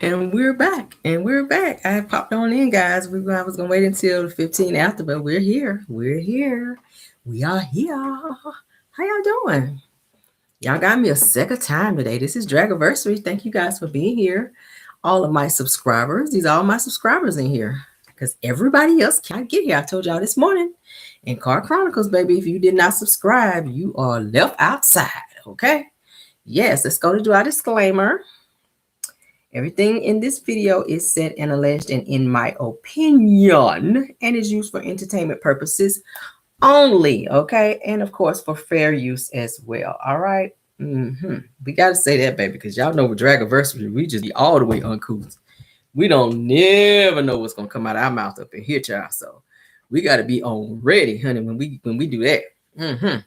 And we're back. And we're back. I popped on in, guys. I was gonna wait until 15 after, but we're here. We're here. We are here. How y'all doing? Y'all got me a second time today. This is Draggiversary. Thank you guys for being here. All of my subscribers. These are all my subscribers in here. Because everybody else can't get here. I told y'all this morning in Car Chronicles, baby. If you did not subscribe, you are left outside. Okay? Yes, let's go to do our disclaimer. Everything in this video is said and alleged and in my opinion and is used for entertainment purposes only, okay? And of course for fair use as well, all right? We got to say that, baby, because y'all know with Draggiversary, we just be all the way uncouth. We don't never know what's going to come out of our mouth up in here, child. So we got to be on ready, honey, when we do that.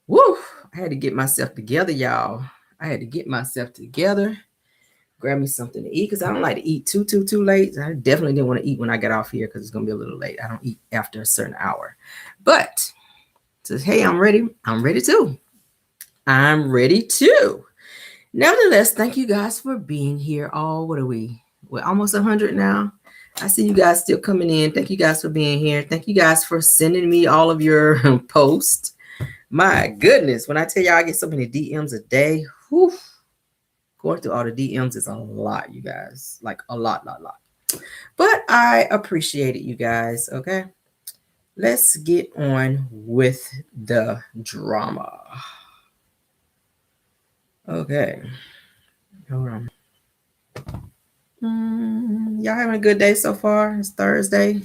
Woo! I had to get myself together, y'all. I had to get myself together. Grab me something to eat because I don't like to eat too late. I definitely didn't want to eat when I got off here because it's going to be a little late. I don't eat after a certain hour. But, says, hey, I'm ready. I'm ready too. I'm ready too. Nevertheless, thank you guys for being here. Oh, what are we? We're almost 100 now. I see you guys still coming in. Thank you guys for being here. Thank you guys for sending me all of your posts. My goodness, when I tell y'all I get so many DMs a day, whew. Going through all the DMs is a lot, you guys. Like a lot. But I appreciate it, you guys. Okay. Let's get on with the drama. Okay. Hold on. Y'all having a good day so far? It's Thursday.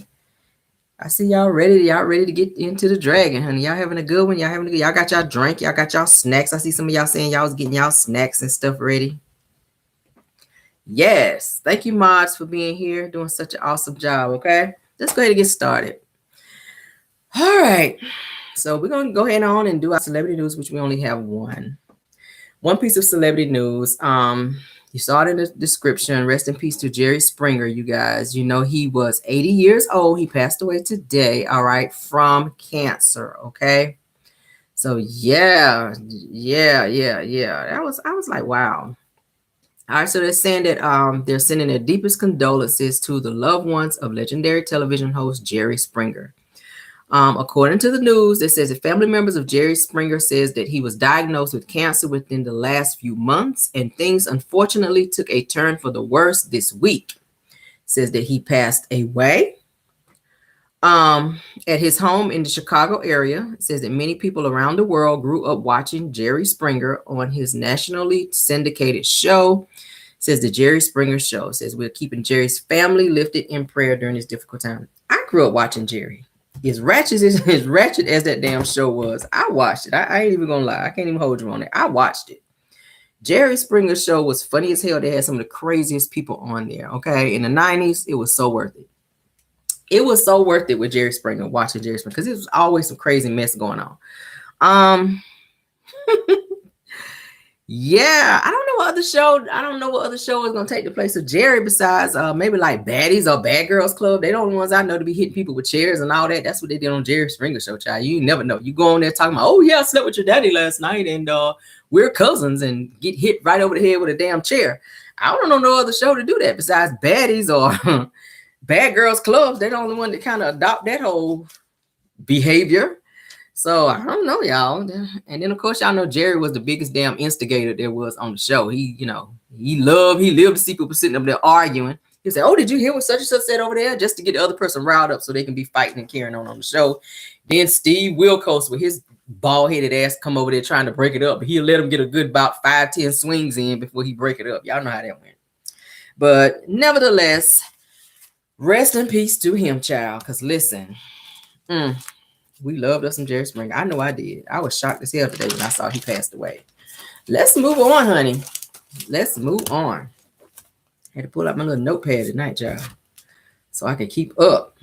I see y'all ready. Y'all ready to get into the dragon, honey. Y'all having a good one. Y'all got y'all drink. Y'all got y'all snacks. I see some of y'all saying y'all was getting y'all snacks and stuff ready. Yes. Thank you, mods, for being here. Doing such an awesome job. Okay. Let's go ahead and get started. All right. So we're going to go ahead on and do our celebrity news, which we only have one. One piece of celebrity news. You saw it in the description. Rest in peace to Jerry Springer, you guys. You know, he was 80 years old. He passed away today, all right, from cancer, okay? So, yeah. I was like, wow. All right, so they're saying that they're sending their deepest condolences to the loved ones of legendary television host Jerry Springer. According to the news, it says that family members of Jerry Springer says that he was diagnosed with cancer within the last few months, and things unfortunately took a turn for the worse this week. It says that he passed away at his home in the Chicago area. It says that many people around the world grew up watching Jerry Springer on his nationally syndicated show. It says the Jerry Springer Show. It says we're keeping Jerry's family lifted in prayer during this difficult time. I grew up watching Jerry. As ratchet as that damn show was, I watched it. I ain't even gonna lie. I can't even hold you on it. I watched it. Jerry Springer's show was funny as hell. They had some of the craziest people on there. Okay, in the 90s, it was so worth it. It was so worth it with Jerry Springer, watching Jerry Springer, because it was always some crazy mess going on. Yeah, I don't know what other show is gonna take the place of Jerry besides maybe like Baddies or Bad Girls Club. They don't the ones I know to be hitting people with chairs and all that. That's what they did on Jerry Springer Show, child. You never know. You go on there talking about, oh yeah, I slept with your daddy last night and we're cousins, and get hit right over the head with a damn chair. I don't know no other show to do that besides Baddies or Bad Girls Club. They're the only one that kind of adopt that whole behavior. So I don't know, y'all. And then of course y'all know Jerry was the biggest damn instigator there was on the show. He lived to see people sitting up there arguing. He said, oh, did you hear what such and such said over there? Just to get the other person riled up so they can be fighting and carrying on the show. Then Steve Wilkos with his bald-headed ass come over there trying to break it up. But he'll let him get a good about 5-10 swings in before he break it up. Y'all know how that went. But nevertheless, rest in peace to him, child. Because listen, we loved us some Jerry Springer. I know I did. I was shocked as hell today when I saw he passed away. Let's move on, honey. Let's move on. Had to pull out my little notepad tonight, y'all, so I can keep up.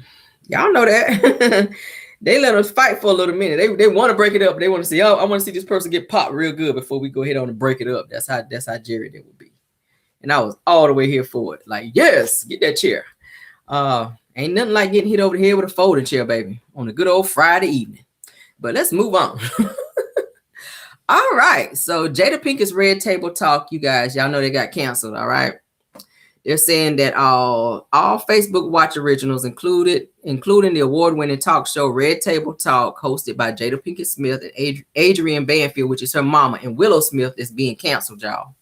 Y'all know that. They let us fight for a little minute. They want to break it up. They want to see, oh, I want to see this person get popped real good before we go ahead on and break it up. That's how Jerry did would be. And I was all the way here for it. Like, yes, get that chair. Ain't nothing like getting hit over the head with a folding chair, baby, on a good old Friday evening. But let's move on. All right. So Jada Pinkett's Red Table Talk, you guys, y'all know they got canceled. All right. They're saying that all Facebook Watch originals including the award-winning talk show Red Table Talk, hosted by Jada Pinkett Smith and Adrienne Banfield, which is her mama, and Willow Smith, is being canceled, y'all.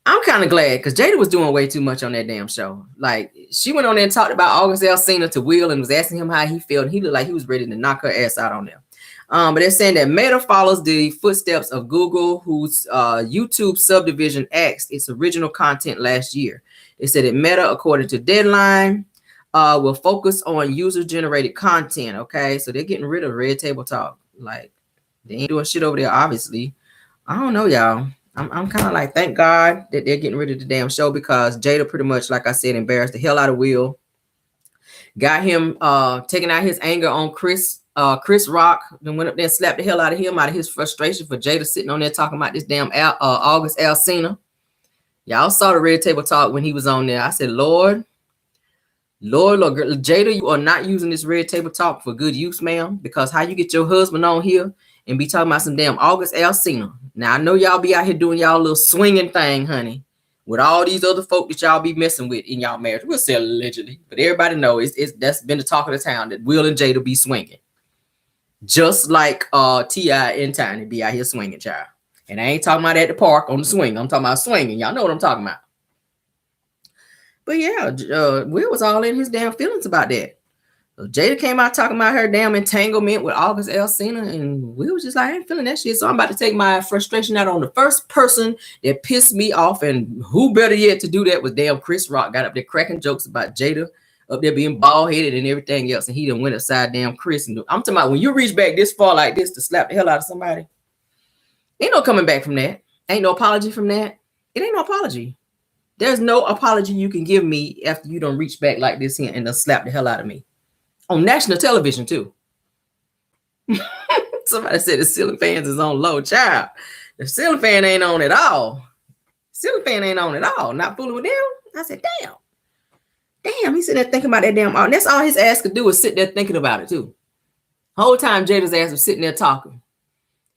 I'm kind of glad because Jada was doing way too much on that damn show. Like, she went on there and talked about August Alsina to Will and was asking him how he felt. And he looked like he was ready to knock her ass out on there. But they're saying that Meta follows the footsteps of Google, whose YouTube subdivision axed its original content last year. They said that Meta, according to Deadline, will focus on user-generated content. Okay, so they're getting rid of Red Table Talk. Like, they ain't doing shit over there, obviously. I don't know, y'all. I'm kind of like, thank God that they're getting rid of the damn show, because Jada pretty much, like I said, embarrassed the hell out of Will. Got him taking out his anger on Chris Rock, then went up there and slapped the hell out of him out of his frustration for Jada sitting on there talking about this damn August Alsina. Y'all saw the Red Table Talk when he was on there. I said, Lord, Jada, you are not using this Red Table Talk for good use, ma'am, because how you get your husband on here and be talking about some damn August Alsina. Now, I know y'all be out here doing y'all little swinging thing, honey, with all these other folk that y'all be messing with in y'all marriage. We'll say allegedly, but everybody knows that's been the talk of the town, that Will and Jada be swinging. Just like T.I. and Tiny be out here swinging, child. And I ain't talking about at the park on the swing. I'm talking about swinging. Y'all know what I'm talking about. But yeah, Will was all in his damn feelings about that. So Jada came out talking about her damn entanglement with August Alsina, and we was just like, I ain't feeling that shit. So I'm about to take my frustration out on the first person that pissed me off, and who better yet to do that was damn Chris Rock. Got up there cracking jokes about Jada up there being bald-headed and everything else, and he done went upside damn Chris. And I'm talking about, when you reach back this far like this to slap the hell out of somebody, ain't no coming back from that. Ain't no apology from that. It ain't no apology. There's no apology you can give me after you don't reach back like this here and then slap the hell out of me. On national television, too. Somebody said the ceiling fans is on low. Child, the ceiling fan ain't on at all. Ceiling fan ain't on at all. Not fooling with them. I said, damn. Damn, he's sitting there thinking about that damn. And that's all his ass could do, is sit there thinking about it, too. Whole time Jada's ass was sitting there talking.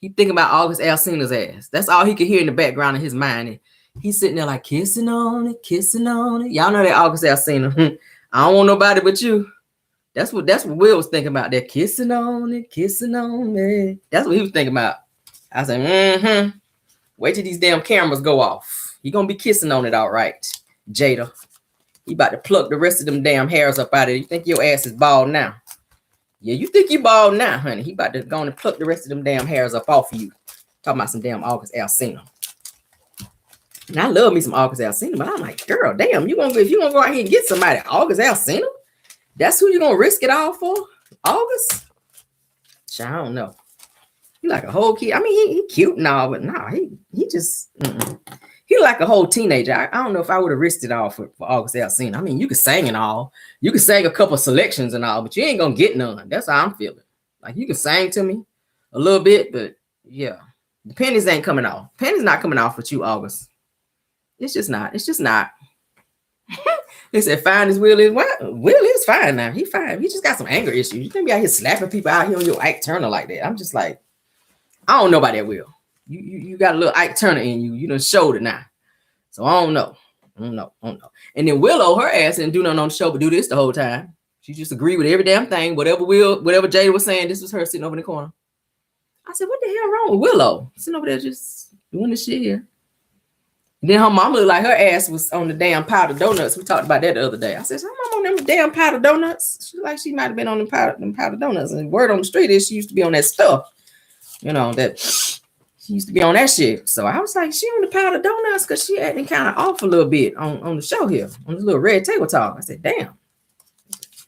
He thinking about August Alsina's ass. That's all he could hear in the background of his mind. And he's sitting there like, kissing on it, kissing on it. Y'all know that August Alsina. I don't want nobody but you. That's what Will was thinking about. That kissing on it, kissing on it. That's what he was thinking about. I said, wait till these damn cameras go off. He gonna be kissing on it, all right, Jada. You about to pluck the rest of them damn hairs up out of it. You think your ass is bald now? Yeah, you think you bald now, honey. He about to go and pluck the rest of them damn hairs up off of you. Talking about some damn August Alsina. And I love me some August Alsina, but I'm like, girl, damn, if you gonna go out here and get somebody August Alsina, that's who you gonna risk it all for? August? I don't know. He like a whole kid. I mean, he cute and all, but nah, he just he like a whole teenager. I don't know if I would have risked it all for August Alsina. I mean, you could sing and all. You could sing a couple selections and all, but you ain't gonna get none. That's how I'm feeling. Like, you can sing to me a little bit, but yeah, the pennies ain't coming off. Pennies not coming off with you, August. It's just not. It's just not. They said, fine as Will is. What? Will is fine now. He fine. He just got some anger issues. You can't be out here slapping people out here on your Ike Turner like that. I'm just like, I don't know about that, Will. You got a little Ike Turner in you. You done showed it now. So I don't know. I don't know. And then Willow, her ass didn't do nothing on the show but do this the whole time. She just agreed with every damn thing. Whatever Jada was saying, this was her sitting over in the corner. I said, what the hell wrong with Willow? Sitting over there just doing this shit here. And then her mom looked like her ass was on the damn powdered donuts. We talked about that the other day. I said, her mom on them damn powdered donuts? She like she might have been on them powdered donuts. And the word on the street is she used to be on that stuff. You know, that she used to be on that shit. So I was like, she on the powdered donuts because she acting kind of off a little bit on the show here, on this little Red Table Talk. I said, damn.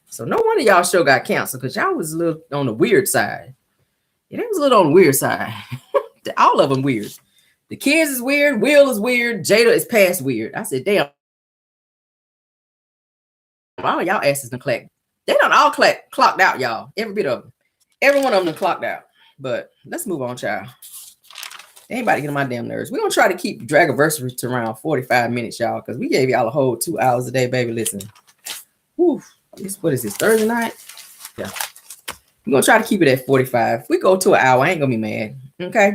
So no wonder y'all show got canceled, because y'all was a little on the weird side. Yeah, they was a little on the weird side. All of them weird. The kids is weird. Will is weird. Jada is past weird. I said, damn. All y'all asses done clacked. They done all clocked out, y'all. Every bit of them. Every one of them done clocked out. But let's move on, child. Anybody get on my damn nerves. We're going to try to keep Draggaversary to around 45 minutes, y'all, because we gave y'all a whole 2 hours a day, baby. Listen. Whew. What is this, Thursday night? Yeah. We're going to try to keep it at 45. If we go to an hour, I ain't going to be mad. Okay?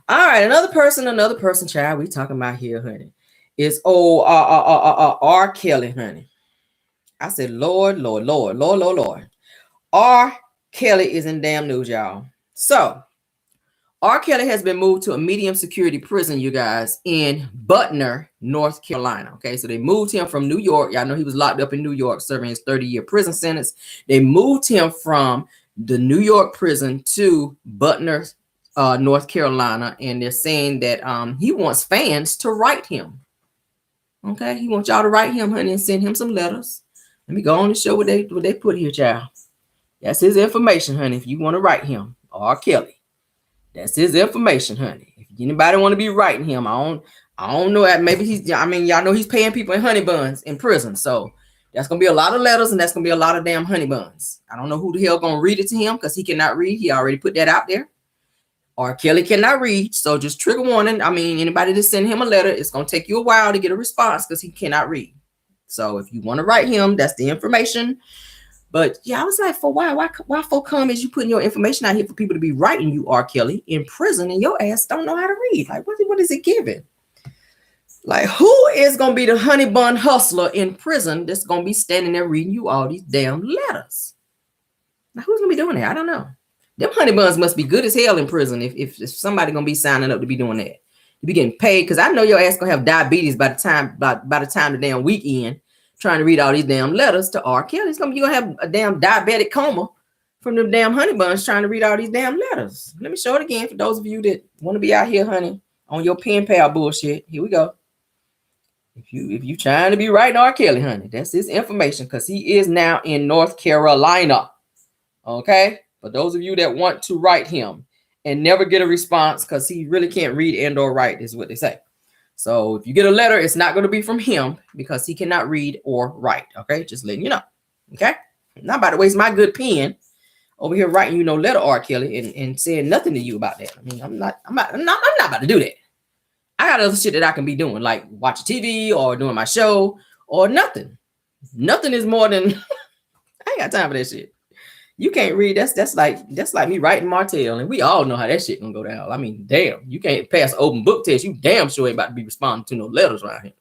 All right, another person, child, we talking about here, honey, is old R. Kelly, honey. I said, Lord, Lord, Lord, Lord, Lord, Lord. R. Kelly is in damn news, y'all. So R. Kelly has been moved to a medium security prison, you guys, in Butner, North Carolina. Okay, so they moved him from New York. Y'all know he was locked up in New York serving his 30-year prison sentence. They moved him from the New York prison to Butner, North Carolina, and they're saying that he wants fans to write him. Okay, he wants y'all to write him, honey, and send him some letters. Let me go on and show what they put here, child. That's his information, honey. If you want to write him, R. Kelly. That's his information, honey. If anybody want to be writing him, I don't know. Maybe y'all know he's paying people in honey buns in prison. So that's gonna be a lot of letters, and that's gonna be a lot of damn honey buns. I don't know who the hell gonna read it to him because he cannot read. He already put that out there. R. Kelly cannot read. So just trigger warning. I mean, anybody that send him a letter, it's gonna take you a while to get a response because he cannot read. So if you want to write him, that's the information. But yeah, I was like, for why for come is you putting your information out here for people to be writing you, R. Kelly, in prison, and your ass don't know how to read? Like, what is it giving? Like, who is gonna be the honey bun hustler in prison that's gonna be standing there reading you all these damn letters? Now, who's gonna be doing that? I don't know. Them honey buns must be good as hell in prison if somebody gonna be signing up to be doing that. You be getting paid, because I know your ass gonna have diabetes by the time the damn weekend, trying to read all these damn letters to R. Kelly. You gonna have a damn diabetic coma from them damn honey buns trying to read all these damn letters. Let me show it again for those of you that want to be out here, honey, on your pen pal bullshit. Here we go. If you trying to be writing R. Kelly, honey, that's his information, because he is now in North Carolina. Okay, for those of you that want to write him and never get a response because he really can't read and or write, is what they say. So if you get a letter, it's not going to be from him because he cannot read or write. Okay, just letting you know. Okay, not by the way, it's my good pen over here writing you no letter, R. Kelly, and saying nothing to you about that. I mean, I'm not about to do that. I got other shit that I can be doing, like watching TV or doing my show or nothing. Nothing is more than I ain't got time for that shit. You can't read. That's like me writing Martel, and we all know how that shit gonna go down. I mean, damn, you can't pass an open book test. You damn sure ain't about to be responding to no letters around here.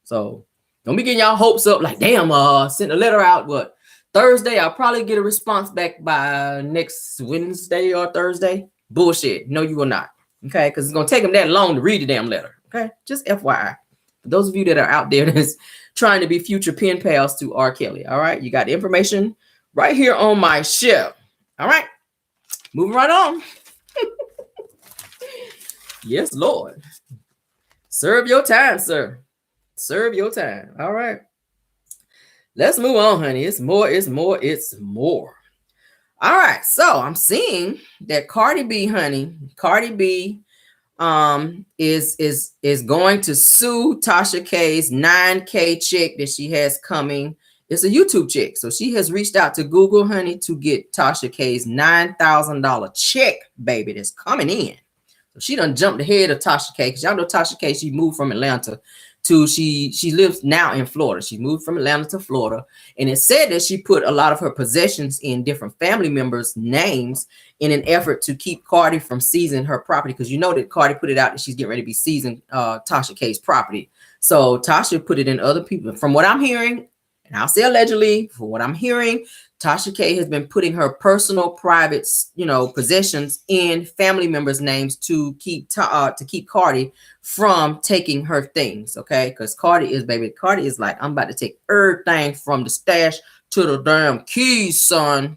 So don't be getting y'all hopes up like, damn, send a letter out. What, Thursday? I'll probably get a response back by next Wednesday or Thursday. Bullshit. No, you will not. Okay, because it's gonna take them that long to read the damn letter. Okay, just FYI. For those of you that are out there that's trying to be future pen pals to R. Kelly. All right, you got the information right here on my shelf. All right, moving right on. Yes, Lord. Serve your time, sir. Serve your time. All right. Let's move on, honey. It's more. All right. So I'm seeing that Cardi B, honey, is going to sue Tasha K's $9K check that she has coming. It's a YouTube check. So she has reached out to Google, honey, to get Tasha K's $9,000 check, baby, that's coming in. So she done jumped ahead of Tasha K, because y'all know Tasha K, she moved from Atlanta to, she lives now in Florida. She moved from Atlanta to Florida. And it said that she put a lot of her possessions in different family members' names in an effort to keep Cardi from seizing her property. Because you know that Cardi put it out that she's getting ready to be seizing Tasha K's property. So Tasha put it in other people. From what I'm hearing, and I'll say allegedly, for what I'm hearing, Tasha K has been putting her personal, private, possessions in family members' names to keep Cardi from taking her things. Okay, because Cardi is like, I'm about to take everything from the stash to the damn keys, son.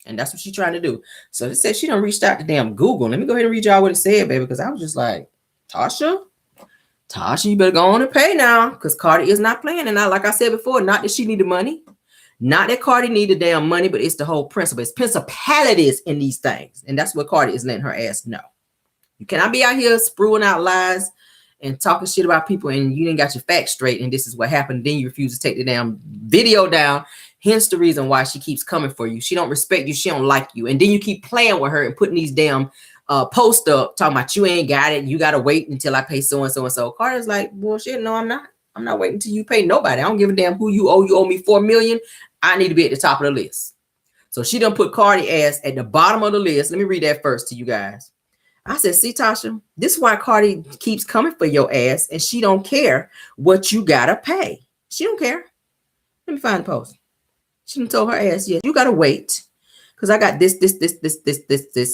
And that's what she's trying to do. So it says she done reached out to damn Google. Let me go ahead and read y'all what it said, baby, because I was just like, Tasha, you better go on and pay now, because Cardi is not playing. And like I said before, not that she needed money, not that Cardi needed damn money, but it's the whole principle. It's principalities in these things. And that's what Cardi is letting her ass know. You cannot be out here spruing out lies and talking shit about people and you didn't got your facts straight and this is what happened. Then you refuse to take the damn video down. Hence the reason why she keeps coming for you. She don't respect you. She don't like you. And then you keep playing with her and putting these damn post up talking about you ain't got it. You got to wait until I pay so-and-so and so. Carter's like, bullshit. No, I'm not. I'm not waiting until you pay nobody. I don't give a damn who you owe. You owe me $4 million. I need to be at the top of the list. So she done put Cardi ass at the bottom of the list. Let me read that first to you guys. I said, see, Tasha, this is why Cardi keeps coming for your ass, and she don't care what you gotta pay. She don't care. Let me find the post. She done told her ass, yes, you gotta wait, because I got this,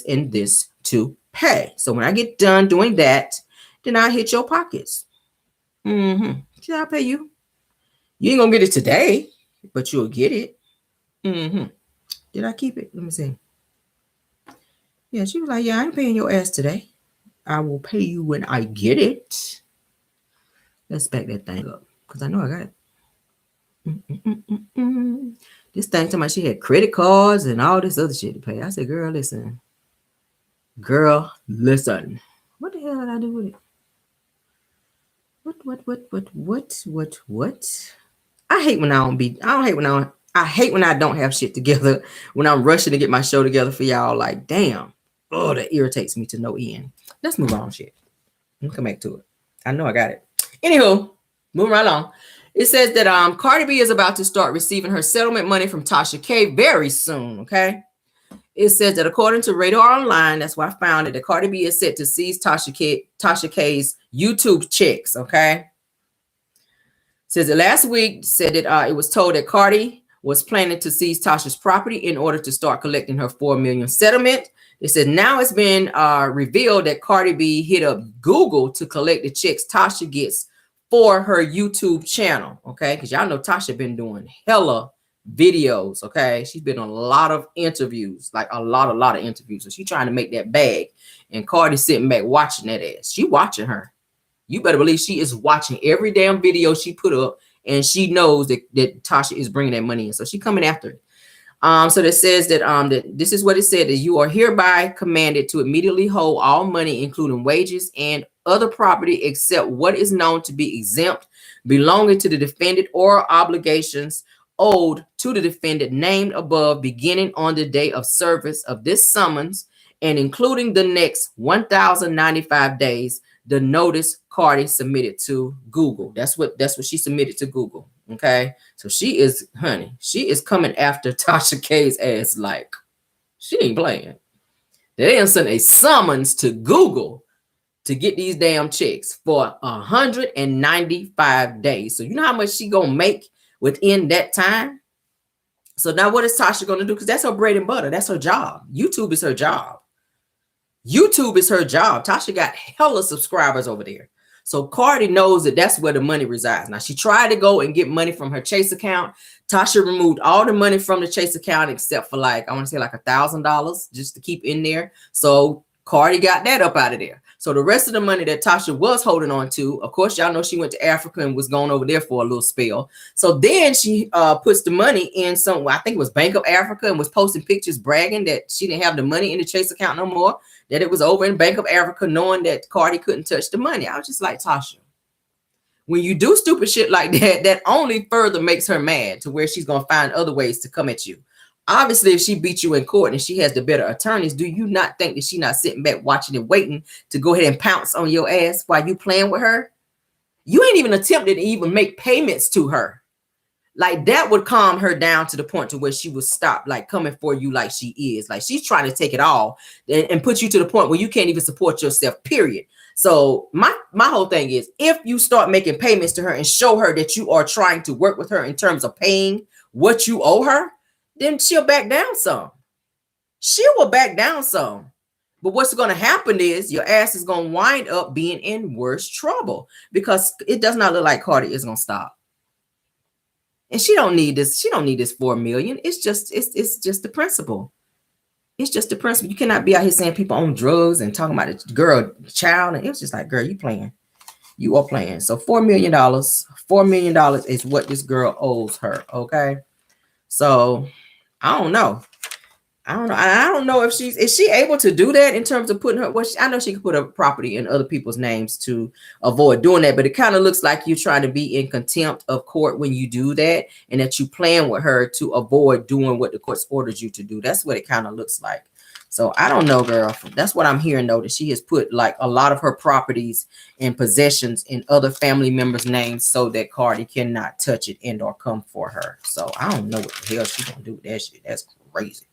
and this to pay. So when I get done doing that, then I hit your pockets. See, I'll pay you. You ain't gonna get it today, but you'll get it. Did I keep it? Let me see. Yeah, she was like, yeah, I ain't paying your ass today. I will pay you when I get it. Let's back that thing up, because I know I got it. This thing talking about she had credit cards and all this other shit to pay. I said, girl, listen. Girl, listen. What the hell did I do with it? What? I hate when I hate when I don't have shit together, when I'm rushing to get my show together for y'all. Like, damn. Oh, that irritates me to no end. Let's move on, shit. Let me come back to it. I know I got it. Anywho, moving right along. It says that Cardi B is about to start receiving her settlement money from Tasha K very soon, okay? It says that according to Radar Online, that's why I found it, that Cardi B is set to seize Tasha K's YouTube checks, okay? Says that last week, said that it was told that Cardi was planning to seize Tasha's property in order to start collecting her $4 million settlement. It said now it's been revealed that Cardi B hit up Google to collect the checks Tasha gets for her YouTube channel, okay? Because y'all know Tasha been doing hella videos, okay? She's been on a lot of interviews, like a lot of interviews. So she's trying to make that bag. And Cardi's sitting back watching that ass. She watching her. You better believe she is watching every damn video she put up, and she knows that Tasha is bringing that money in. So she coming after it. So that says that that this is what it said, that you are hereby commanded to immediately hold all money, including wages and other property, except what is known to be exempt, belonging to the defendant, or obligations owed to the defendant named above, beginning on the day of service of this summons and including the next 1,095 days. The notice Cardi submitted to Google. That's what she submitted to Google. Okay, so she is coming after Tasha K's ass like she ain't playing. They didn't send a summons to Google to get these damn checks for 195 days. So you know how much she gonna make within that time. So now what is Tasha gonna do? Because that's her bread and butter. That's her job. YouTube is her job. YouTube is her job. Tasha got hella subscribers over there. So Cardi knows that that's where the money resides. Now, she tried to go and get money from her Chase account. Tasha removed all the money from the Chase account except for like, I want to say like $1,000 just to keep in there. So Cardi got that up out of there. So the rest of the money that Tasha was holding on to, of course, y'all know she went to Africa and was going over there for a little spell. So then she puts the money in some, I think it was Bank of Africa, and was posting pictures bragging that she didn't have the money in the Chase account no more, that it was over in Bank of Africa, knowing that Cardi couldn't touch the money. I was just like, Tasha, when you do stupid shit like that, that only further makes her mad to where she's going to find other ways to come at you. Obviously, if she beat you in court and she has the better attorneys, do you not think that she's not sitting back watching and waiting to go ahead and pounce on your ass while you playing with her? You ain't even attempted to even make payments to her. Like that would calm her down to the point to where she would stop like coming for you like she is. Like she's trying to take it all and put you to the point where you can't even support yourself, period. So my whole thing is, if you start making payments to her and show her that you are trying to work with her in terms of paying what you owe her, then she'll back down some. She will back down some. But what's going to happen is your ass is going to wind up being in worse trouble, because it does not look like Cardi is going to stop. And she don't need this. She don't need this 4 million. It's just the principle. It's just the principle. You cannot be out here saying people on drugs and talking about a girl, child. And it was just like, girl, you playing. You are playing. So $4 million. $4 million is what this girl owes her. Okay. So I don't know. I don't know if is she able to do that in terms of putting her, well, I know she could put her property in other people's names to avoid doing that, but it kind of looks like you're trying to be in contempt of court when you do that, and that you plan with her to avoid doing what the court's orders you to do. That's what it kind of looks like. So I don't know, girl. That's what I'm hearing, though, that she has put like a lot of her properties and possessions in other family members' names so that Cardi cannot touch it and or come for her. So I don't know what the hell she's gonna do with that shit. That's crazy.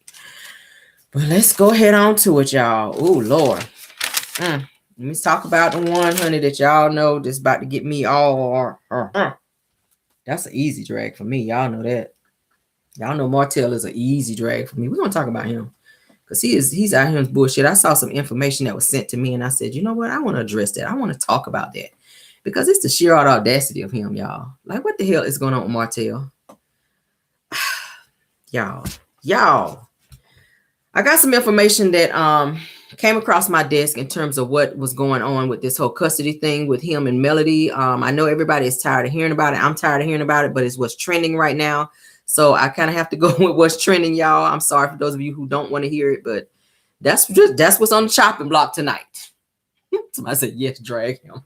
But let's go ahead on to it, y'all. Oh, Lord. Let me talk about the one, honey, that y'all know that's about to get me all. That's an easy drag for me. Y'all know that. Y'all know Martel is an easy drag for me. We're gonna talk about him because he's out here in bullshit. I saw some information that was sent to me, and I said, you know what? I want to address that. I want to talk about that because it's the sheer audacity of him, y'all. Like, what the hell is going on with Martel? y'all. I got some information that came across my desk in terms of what was going on with this whole custody thing with him and Melody. I know everybody is tired of hearing about it. I'm tired of hearing about it, but it's what's trending right now. So I kind of have to go with what's trending, y'all. I'm sorry for those of you who don't want to hear it, but that's what's on the chopping block tonight. Somebody said, yes, drag him.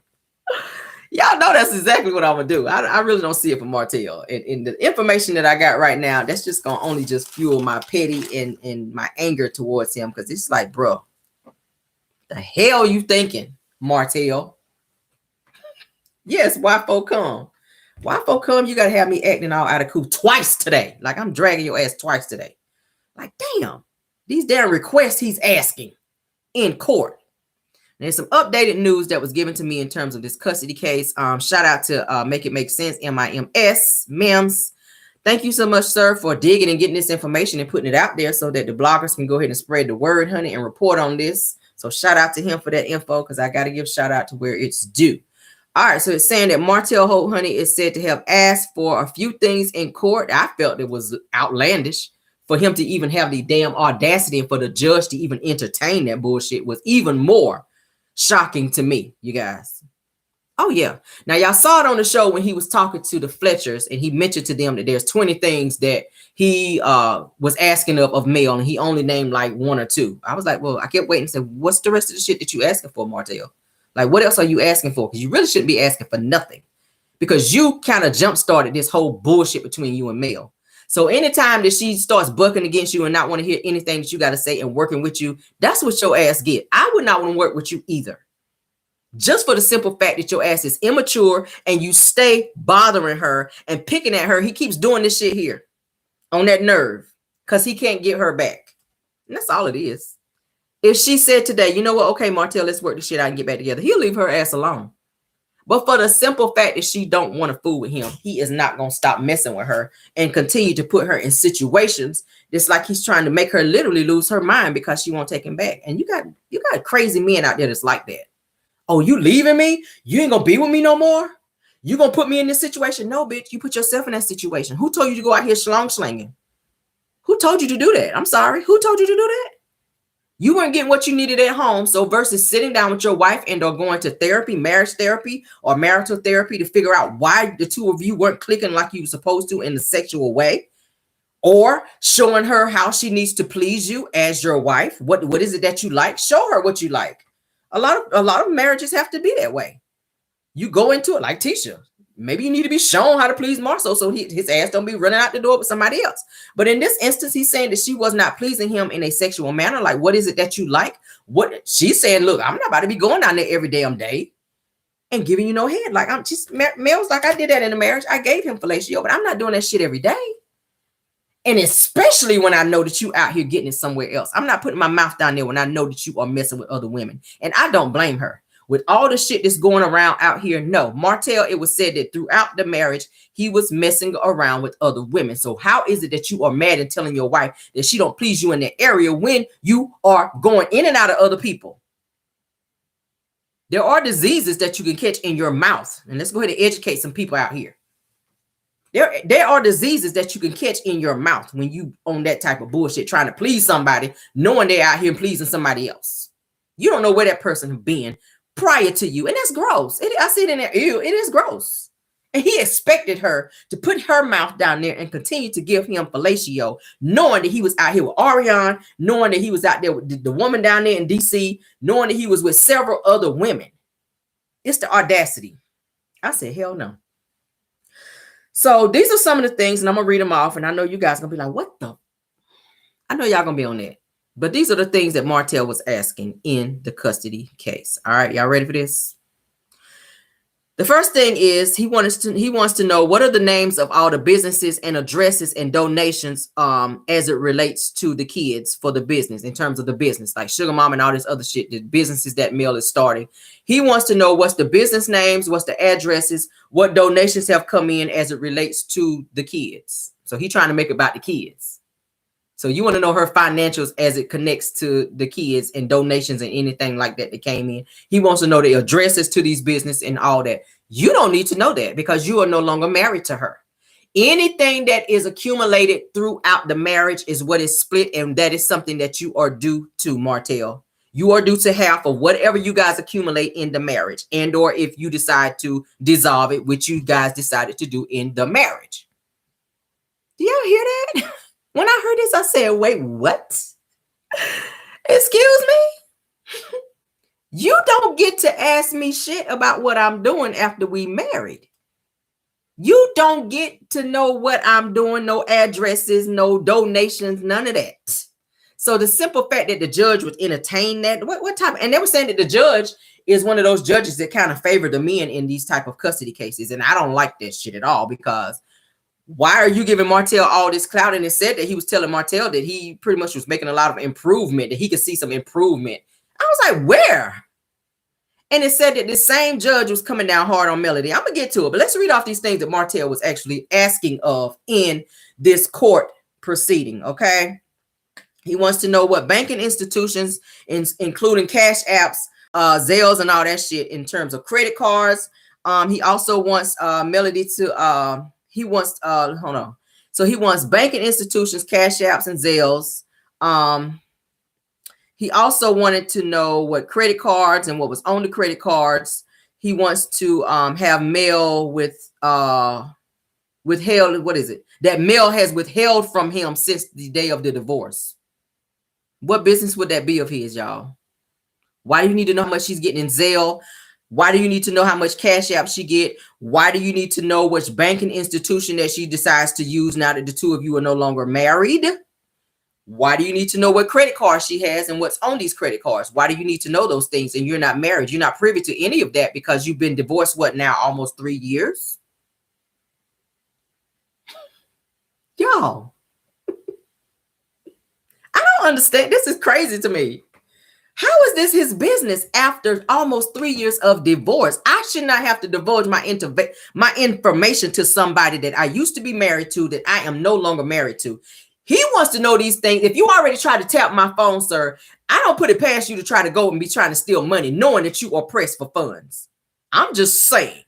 Y'all know that's exactly what I'm gonna do. I really don't see it for Martel. And the information that I got right now, that's just gonna only just fuel my petty and my anger towards him. Because it's like, bro, the hell you thinking, Martel? Yes, why folk come? Why folk come? You gotta have me acting all out of cool twice today. Like I'm dragging your ass twice today. Like, damn, these damn requests he's asking in court. There's some updated news that was given to me in terms of this custody case. Shout out to Make It Make Sense, MIMS. Thank you so much, sir, for digging and getting this information and putting it out there so that the bloggers can go ahead and spread the word, honey, and report on this. So shout out to him for that info because I got to give shout out to where it's due. All right, so it's saying that Martel Holt, honey, is said to have asked for a few things in court. I felt it was outlandish for him to even have the damn audacity and for the judge to even entertain that bullshit was even more shocking to me, you guys. Oh yeah. Now y'all saw it on the show when he was talking to the Fletchers and he mentioned to them that there's 20 things that he was asking of Mel, and he only named like 1 or 2. I was like, well, I kept waiting and said, what's the rest of the shit that you asking for, Martel? Like, what else are you asking for? Because you really shouldn't be asking for nothing, because you kind of jump started this whole bullshit between you and Mel. So anytime that she starts bucking against you and not want to hear anything that you got to say and working with you, that's what your ass get. I would not want to work with you either. Just for the simple fact that your ass is immature and you stay bothering her and picking at her. He keeps doing this shit here on that nerve because he can't get her back. And that's all it is. If she said today, you know what? Okay, Martel, let's work this shit out and get back together. He'll leave her ass alone. But for the simple fact that she don't want to fool with him, he is not going to stop messing with her and continue to put her in situations. It's like he's trying to make her literally lose her mind because she won't take him back. And you got crazy men out there that's like that. Oh, you leaving me? You ain't going to be with me no more? You going to put me in this situation? No, bitch. You put yourself in that situation. Who told you to go out here schlong slinging? Who told you to do that? I'm sorry. Who told you to do that? You weren't getting what you needed at home. So versus sitting down with your wife and or going to therapy, marriage therapy or marital therapy to figure out why the two of you weren't clicking like you were supposed to in the sexual way, or showing her how she needs to please you as your wife. What is it that you like? Show her what you like. A lot of marriages have to be that way. You go into it like Tisha. Maybe you need to be shown how to please Marcel so his ass don't be running out the door with somebody else. But in this instance, he's saying that she was not pleasing him in a sexual manner. Like, what is it that you like? What she's saying, look, I'm not about to be going down there every damn day and giving you no head. Like, I'm just, Mel's like, I did that in the marriage. I gave him fellatio, but I'm not doing that shit every day. And especially when I know that you out here getting it somewhere else. I'm not putting my mouth down there when I know that you are messing with other women. And I don't blame her. With all the shit that's going around out here, no. Martel, it was said that throughout the marriage, he was messing around with other women. So how is it that you are mad and telling your wife that she don't please you in that area when you are going in and out of other people? There are diseases that you can catch in your mouth. And let's go ahead and educate some people out here. There are diseases that you can catch in your mouth when you on that type of bullshit, trying to please somebody, knowing they're out here pleasing somebody else. You don't know where that person has been prior to you. And that's gross. I see it in there. Ew, it is gross. And he expected her to put her mouth down there and continue to give him fellatio, knowing that he was out here with Ariane, knowing that he was out there with the woman down there in DC, knowing that he was with several other women. It's the audacity. I said, hell no. So these are some of the things, and I'm going to read them off. And I know you guys are going to be like, what the? I know y'all going to be on that. But these are the things that Martel was asking in the custody case. All right, y'all ready for this? The first thing is he wants to know what are the names of all the businesses and addresses and donations as it relates to the kids for the business, in terms of the business, like Sugar Mom and all this other shit, the businesses that Mel is starting. He wants to know what's the business names, what's the addresses, what donations have come in as it relates to the kids. So he's trying to make it about the kids. So you want to know her financials as it connects to the kids and donations and anything like that that came in. He wants to know the addresses to these businesses and all that. You don't need to know that because you are no longer married to her. Anything that is accumulated throughout the marriage is what is split, and that is something that you are due to, Martel. You are due to half of whatever you guys accumulate in the marriage, and or if you decide to dissolve it, which you guys decided to do in the marriage. Do y'all hear that? When I heard this, I said, wait, what? Excuse me? You don't get to ask me shit about what I'm doing after we married. You don't get to know what I'm doing, no addresses, no donations, none of that. So the simple fact that the judge would entertain that, what type? And they were saying that the judge is one of those judges that kind of favor the men in these type of custody cases. And I don't like that shit at all, because why are you giving Martel all this clout? And it said that he was telling Martel that he pretty much was making a lot of improvement, that he could see some improvement. I was like, where? And it said that the same judge was coming down hard on Melody. I'm going to get to it, but let's read off these things that Martel was actually asking of in this court proceeding, okay? He wants to know what banking institutions, including cash apps, Zells and all that shit in terms of credit cards. He also wants Melody to... He wants, hold on. So he wants banking institutions, cash apps, and Zells. He also wanted to know what credit cards and what was on the credit cards. He wants to have Mel withheld. What is it? That Mel has withheld from him since the day of the divorce. What business would that be of his, y'all? Why do you need to know how much she's getting in Zelle? Why do you need to know how much cash app she get? Why do you need to know which banking institution that she decides to use now that the two of you are no longer married? Why do you need to know what credit card she has and what's on these credit cards? Why do you need to know those things? And you're not married. You're not privy to any of that because you've been divorced, what now, almost 3 years? Y'all, I don't understand. This is crazy to me. How is this his business after almost 3 years of divorce? I should not have to divulge my information to somebody that I used to be married to, that I am no longer married to. He wants to know these things. If you already tried to tap my phone, sir, I don't put it past you to try to go and be trying to steal money, knowing that you are pressed for funds. I'm just saying.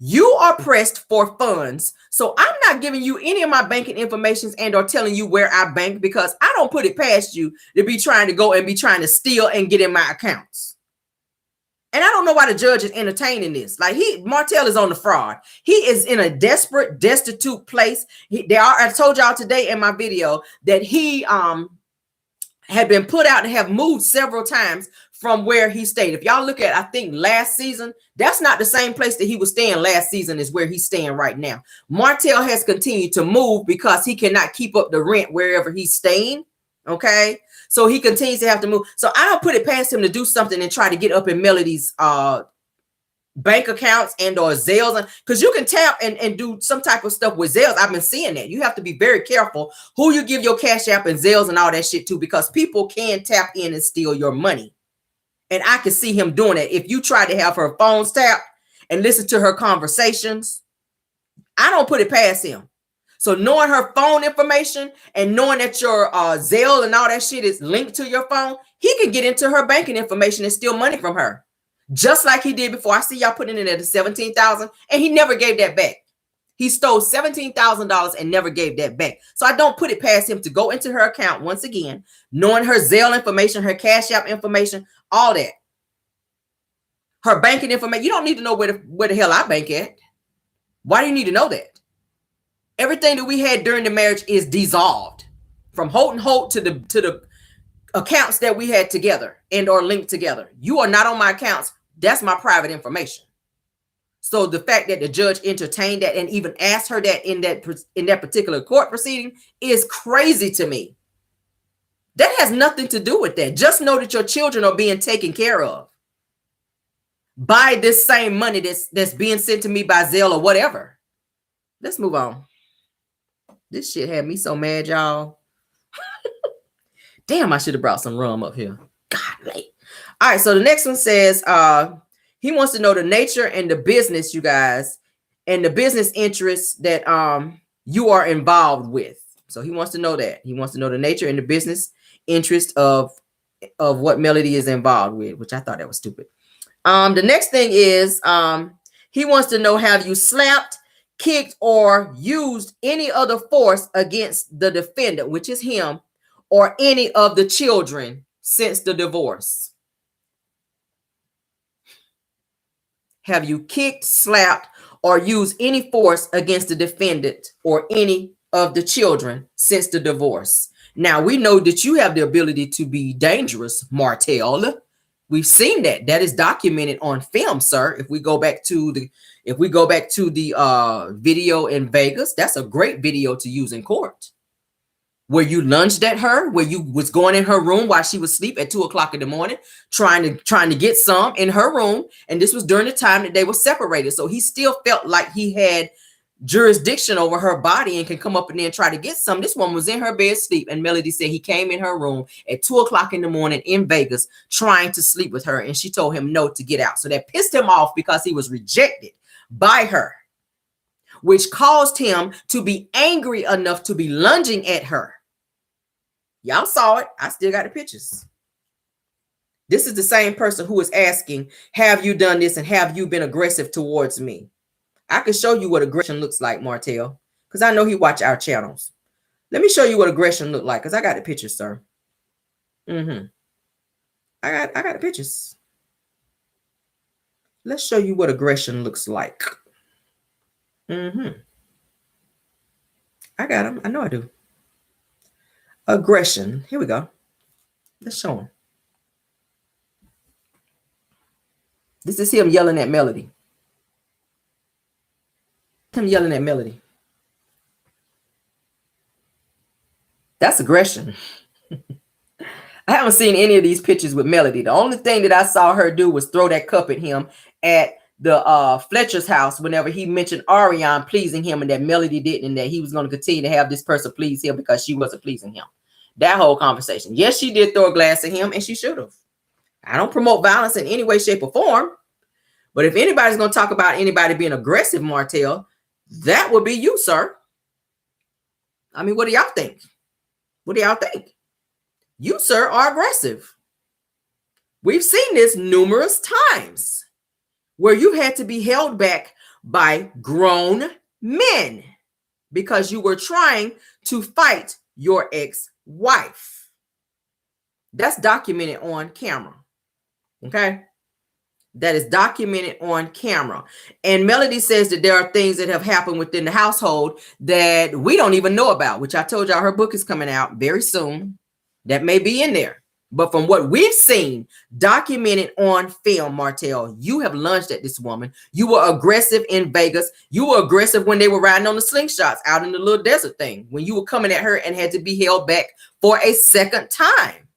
You are pressed for funds. So I'm not giving you any of my banking information and or telling you where I bank, because I don't put it past you to be trying to go and be trying to steal and get in my accounts. And I don't know why the judge is entertaining this. Like Martel is on the fraud. He is in a desperate, destitute place. I told y'all today in my video that he had been put out and have moved several times from where he stayed. If y'all look at, I think last season, that's not the same place that he was staying last season as where he's staying right now. Martel has continued to move because he cannot keep up the rent wherever he's staying. Okay. So he continues to have to move. So I don't put it past him to do something and try to get up in Melody's bank accounts and or Zells, because you can tap and do some type of stuff with Zells. I've been seeing that. You have to be very careful who you give your Cash App and Zells and all that shit to, because people can tap in and steal your money. And I can see him doing it. If you try to have her phones tapped and listen to her conversations, I don't put it past him. So knowing her phone information and knowing that your Zelle and all that shit is linked to your phone, he can get into her banking information and steal money from her. Just like he did before. I see y'all putting in at the $17,000 and he never gave that back. He stole $17,000 and never gave that back. So I don't put it past him to go into her account once again, knowing her Zelle information, her Cash App information, all that. Her banking information. You don't need to know where the hell I bank at. Why do you need to know that? Everything that we had during the marriage is dissolved. From Holt and Holt to the accounts that we had together and or linked together. You are not on my accounts. That's my private information. So the fact that the judge entertained that and even asked her that in that particular court proceeding is crazy to me. That has nothing to do with that. Just know that your children are being taken care of. by this same money that's being sent to me by Zelle or whatever. Let's move on. This shit had me so mad, y'all. Damn, I should have brought some rum up here. God, all right, so the next one says he wants to know the nature and the business, you guys, and the business interests that you are involved with. So he wants to know that. He wants to know the nature and the business interest of what Melody is involved with, which I thought that was stupid. The next thing is he wants to know, have you slapped, kicked, or used any other force against the defendant, which is him, or any of the children since the divorce? Have you kicked, slapped, or used any force against the defendant or any of the children since the divorce? Now, we know that you have the ability to be dangerous, Martel. We've seen that. That is documented on film, sir. If we go back to the video in Vegas, that's a great video to use in court. Where you lunged at her, where you was going in her room while she was asleep at 2 o'clock in the morning, trying to get some in her room. And this was during the time that they were separated. So he still felt like he had jurisdiction over her body and can come up in there and try to get some. This woman was in her bed asleep, and Melody said he came in her room at 2 o'clock in the morning in Vegas trying to sleep with her, and she told him no to get out. So that pissed him off because he was rejected by her, which caused him to be angry enough to be lunging at her. Y'all saw it. I still got the pictures. This is the same person who is asking, have you done this and have you been aggressive towards me? I can show you what aggression looks like, Martel, because I know he watch our channels. Let me show you what aggression look like, because I got the pictures, sir. I got the pictures. Let's show you what aggression looks like. I got them. I know I do. Aggression. Here we go. Let's show him. This is him yelling at Melody. Him yelling at Melody. That's aggression. I haven't seen any of these pictures with Melody. The only thing that I saw her do was throw that cup at him at the Fletcher's house whenever he mentioned Ariane pleasing him and that Melody didn't, and that he was going to continue to have this person please him because she wasn't pleasing him. That whole conversation. Yes, she did throw a glass at him, and she should have. I don't promote violence in any way, shape, or form. But if anybody's going to talk about anybody being aggressive, Martel, that would be you, sir. I mean, what do y'all think? What do y'all think? You, sir, are aggressive. We've seen this numerous times where you had to be held back by grown men because you were trying to fight your ex-wife. That's documented on camera. Okay? That is documented on camera. And Melody says that there are things that have happened within the household that we don't even know about, which I told y'all her book is coming out very soon. That may be in there. But from what we've seen documented on film, Martel, you have lunged at this woman. You were aggressive in Vegas. You were aggressive when they were riding on the slingshots out in the little desert thing, when you were coming at her and had to be held back for a second time.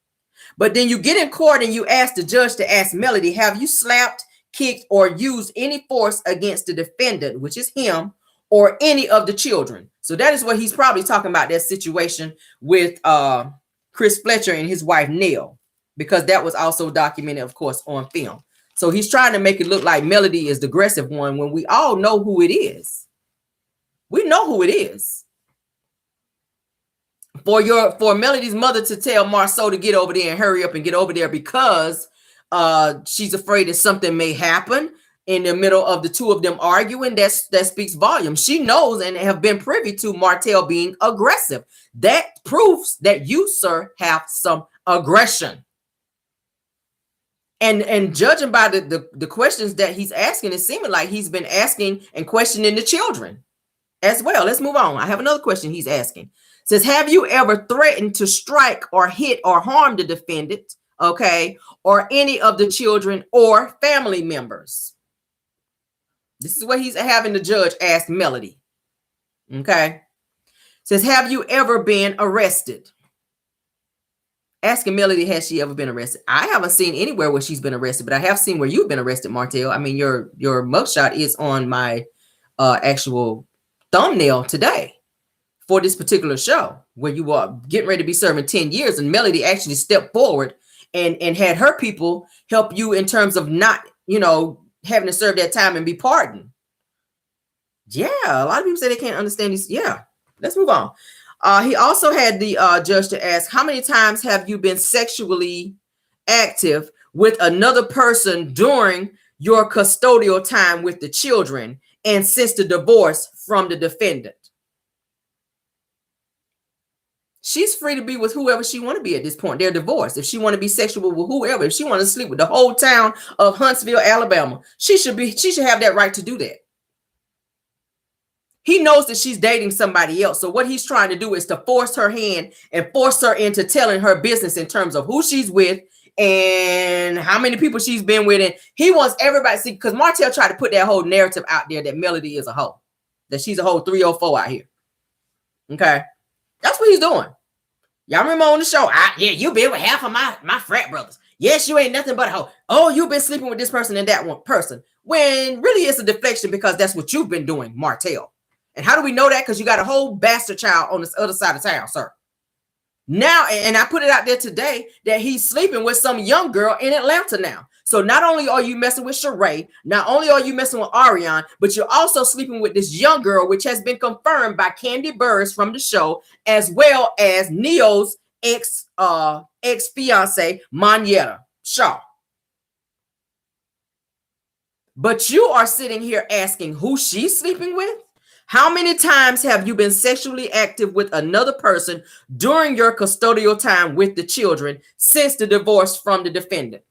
But then you get in court and you ask the judge to ask Melody, have you slapped, kicked, or used any force against the defendant, which is him, or any of the children? So that is what he's probably talking about, that situation with Chris Fletcher and his wife, Nell, because that was also documented, of course, on film. So he's trying to make it look like Melody is the aggressive one when we all know who it is. We know who it is. For Melody's mother to tell Marceau to get over there and hurry up and get over there because she's afraid that something may happen in the middle of the two of them arguing, that speaks volumes. She knows and have been privy to Martel being aggressive. That proves that you, sir, have some aggression. And judging by the questions that he's asking, it's seeming like he's been asking and questioning the children as well. Let's move on. I have another question he's asking. It says, have you ever threatened to strike or hit or harm the defendant, okay, or any of the children or family members? This is what he's having the judge ask Melody. Okay. It says, have you ever been arrested? asking Melody, has she ever been arrested? I haven't seen anywhere where she's been arrested, but I have seen where you've been arrested, Martel. I mean, your mugshot is on my actual thumbnail today for this particular show, where you are getting ready to be serving 10 years, and Melody actually stepped forward and had her people help you in terms of not, you know, having to serve that time and be pardoned. Yeah, a lot of people say they can't understand these. Yeah, let's move on. He also had the judge to ask, how many times have you been sexually active with another person during your custodial time with the children and since the divorce from the defendant? She's free to be with whoever she want to be at this point. They're divorced. If she want to be sexual with whoever, if she want to sleep with the whole town of Huntsville, Alabama, she should have that right to do that. He knows that she's dating somebody else. So what he's trying to do is to force her hand and force her into telling her business in terms of who she's with and how many people she's been with. And he wants everybody to see, because Martel tried to put that whole narrative out there that Melody is a hoe, that she's a whole 304 out here. Okay. That's what he's doing. Y'all remember on the show? Yeah, you been with half of my frat brothers. Yes, you ain't nothing but a hoe. Oh, you've been sleeping with this person and that one person. When really it's a deflection, because that's what you've been doing, Martel. And how do we know that? Because you got a whole bastard child on this other side of town, sir. Now, and I put it out there today that he's sleeping with some young girl in Atlanta now. So not only are you messing with Sheree, not only are you messing with Ariane, but you're also sleeping with this young girl, which has been confirmed by Candy Burris from the show, as well as Neo's ex-fiance, Monyetta Shaw. But you are sitting here asking who she's sleeping with? How many times have you been sexually active with another person during your custodial time with the children since the divorce from the defendant?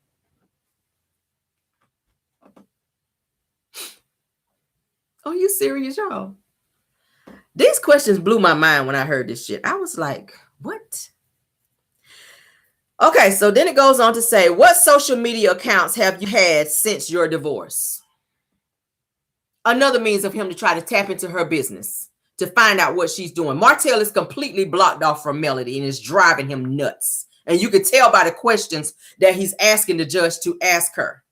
Are you serious, y'all? These questions blew my mind when I heard this shit. I was like, what? Okay, so then it goes on to say, what social media accounts have you had since your divorce? Another means of him to try to tap into her business, to find out what she's doing. Martel is completely blocked off from Melody and is driving him nuts. And you can tell by the questions that he's asking the judge to ask her.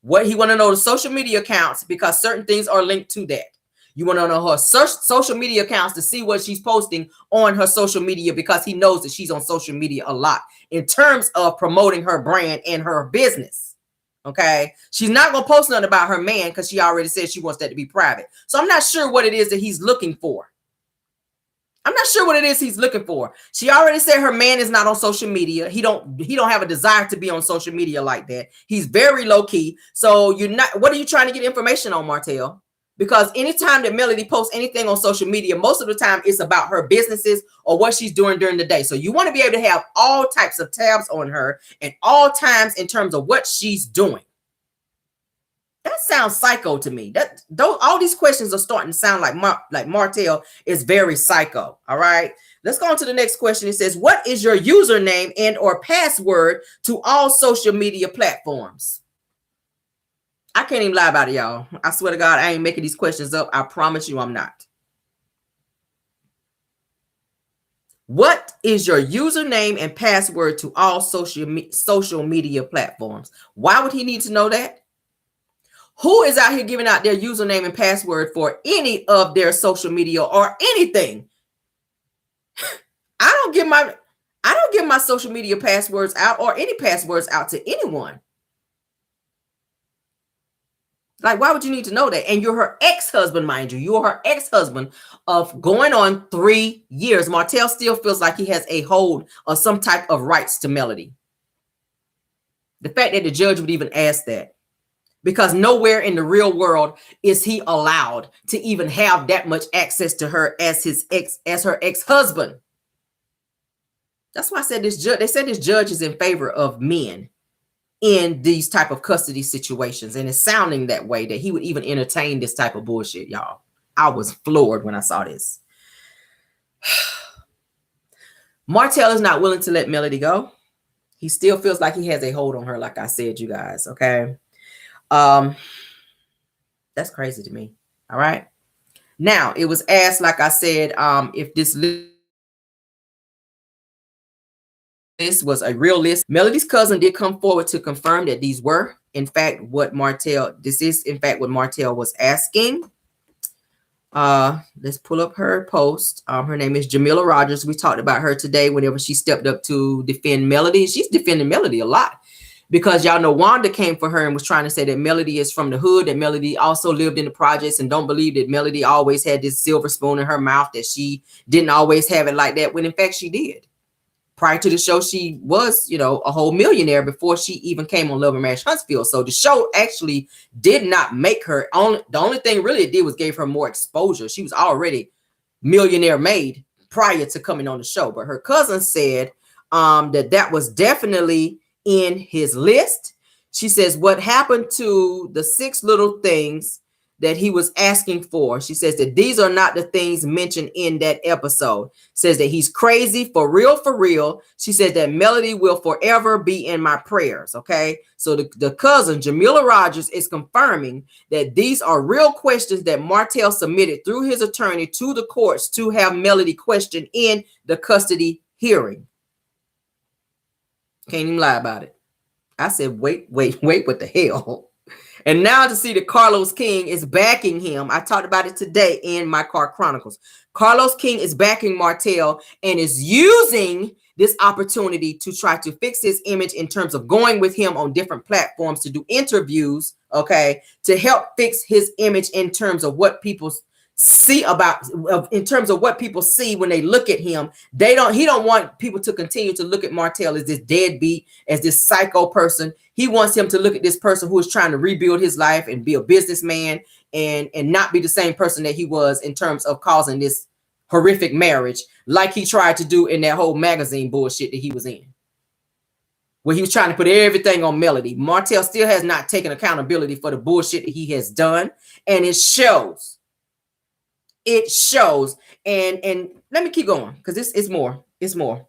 What he want to know the social media accounts, because certain things are linked to that. You want to know her social media accounts to see what she's posting on her social media, because he knows that she's on social media a lot in terms of promoting her brand and her business. Okay, she's not gonna post nothing about her man because she already said she wants that to be private. So I'm not sure what it is that he's looking for. She already said her man is not on social media. He don't have a desire to be on social media like that. He's very low key. So what are you trying to get information on, Martel? Because anytime that Melody posts anything on social media, most of the time it's about her businesses or what she's doing during the day. So you want to be able to have all types of tabs on her at all times in terms of what she's doing. That sounds psycho to me. All these questions are starting to sound like Martel is very psycho. All right, let's go on to the next question. It says, what is your username and or password to all social media platforms? I can't even lie about it, y'all. I swear to God, I ain't making these questions up. I promise you I'm not. What is your username and password to all social media platforms? Why would he need to know that? Who is out here giving out their username and password for any of their social media or anything? I don't give my social media passwords out or any passwords out to anyone. Like, why would you need to know that? And you're her ex-husband, mind you. You are her ex-husband of going on 3 years. Martel still feels like he has a hold of some type of rights to Melody. The fact that the judge would even ask that, because nowhere in the real world is he allowed to even have that much access to her as her ex-husband. That's why I said they said this judge is in favor of men in these type of custody situations, and it's sounding that way, that he would even entertain this type of bullshit, y'all. I was floored when I saw this. Martel is not willing to let Melody go. He still feels like he has a hold on her, like I said, you guys. Okay, that's crazy to me. All right, now it was asked, like I said, if this this was a real list. Melody's cousin did come forward to confirm that these were, in fact, what Martel was asking. Let's pull up her post. Her name is Jamila Rogers. We talked about her today whenever she stepped up to defend Melody. She's defending Melody a lot because y'all know Wanda came for her and was trying to say that Melody is from the hood, that Melody also lived in the projects, and don't believe that Melody always had this silver spoon in her mouth, that she didn't always have it like that, when in fact she did. Prior to the show, she was, you know, a whole millionaire before she even came on Love and Marriage Huntsville. So the show actually did not make her, the only thing really it did was gave her more exposure. She was already millionaire made prior to coming on the show. But her cousin said that was definitely in his list. She says, what happened to the 6 little things that he was asking for? She says that these are not the things mentioned in that episode. Says that he's crazy, for real, for real. She said that Melody will forever be in my prayers. Okay. So the cousin, Jamila Rogers, is confirming that these are real questions that Martel submitted through his attorney to the courts to have Melody questioned in the custody hearing. Can't even lie about it. I said, wait, what the hell? And now to see that Carlos King is backing him. I talked about it today in my Car Chronicles. Carlos King is backing Martel and is using this opportunity to try to fix his image in terms of going with him on different platforms to do interviews, okay, to help fix his image in terms of what people see in terms of what people see when they look at him. He don't want people to continue to look at Martel as this deadbeat, as this psycho person. He wants him to look at this person who is trying to rebuild his life and be a businessman and not be the same person that he was in terms of causing this horrific marriage, like he tried to do in that whole magazine bullshit that he was in, where he was trying to put everything on Melody. Martel still has not taken accountability for the bullshit that he has done, and it shows. It shows. And let me keep going, because this is more. It's more.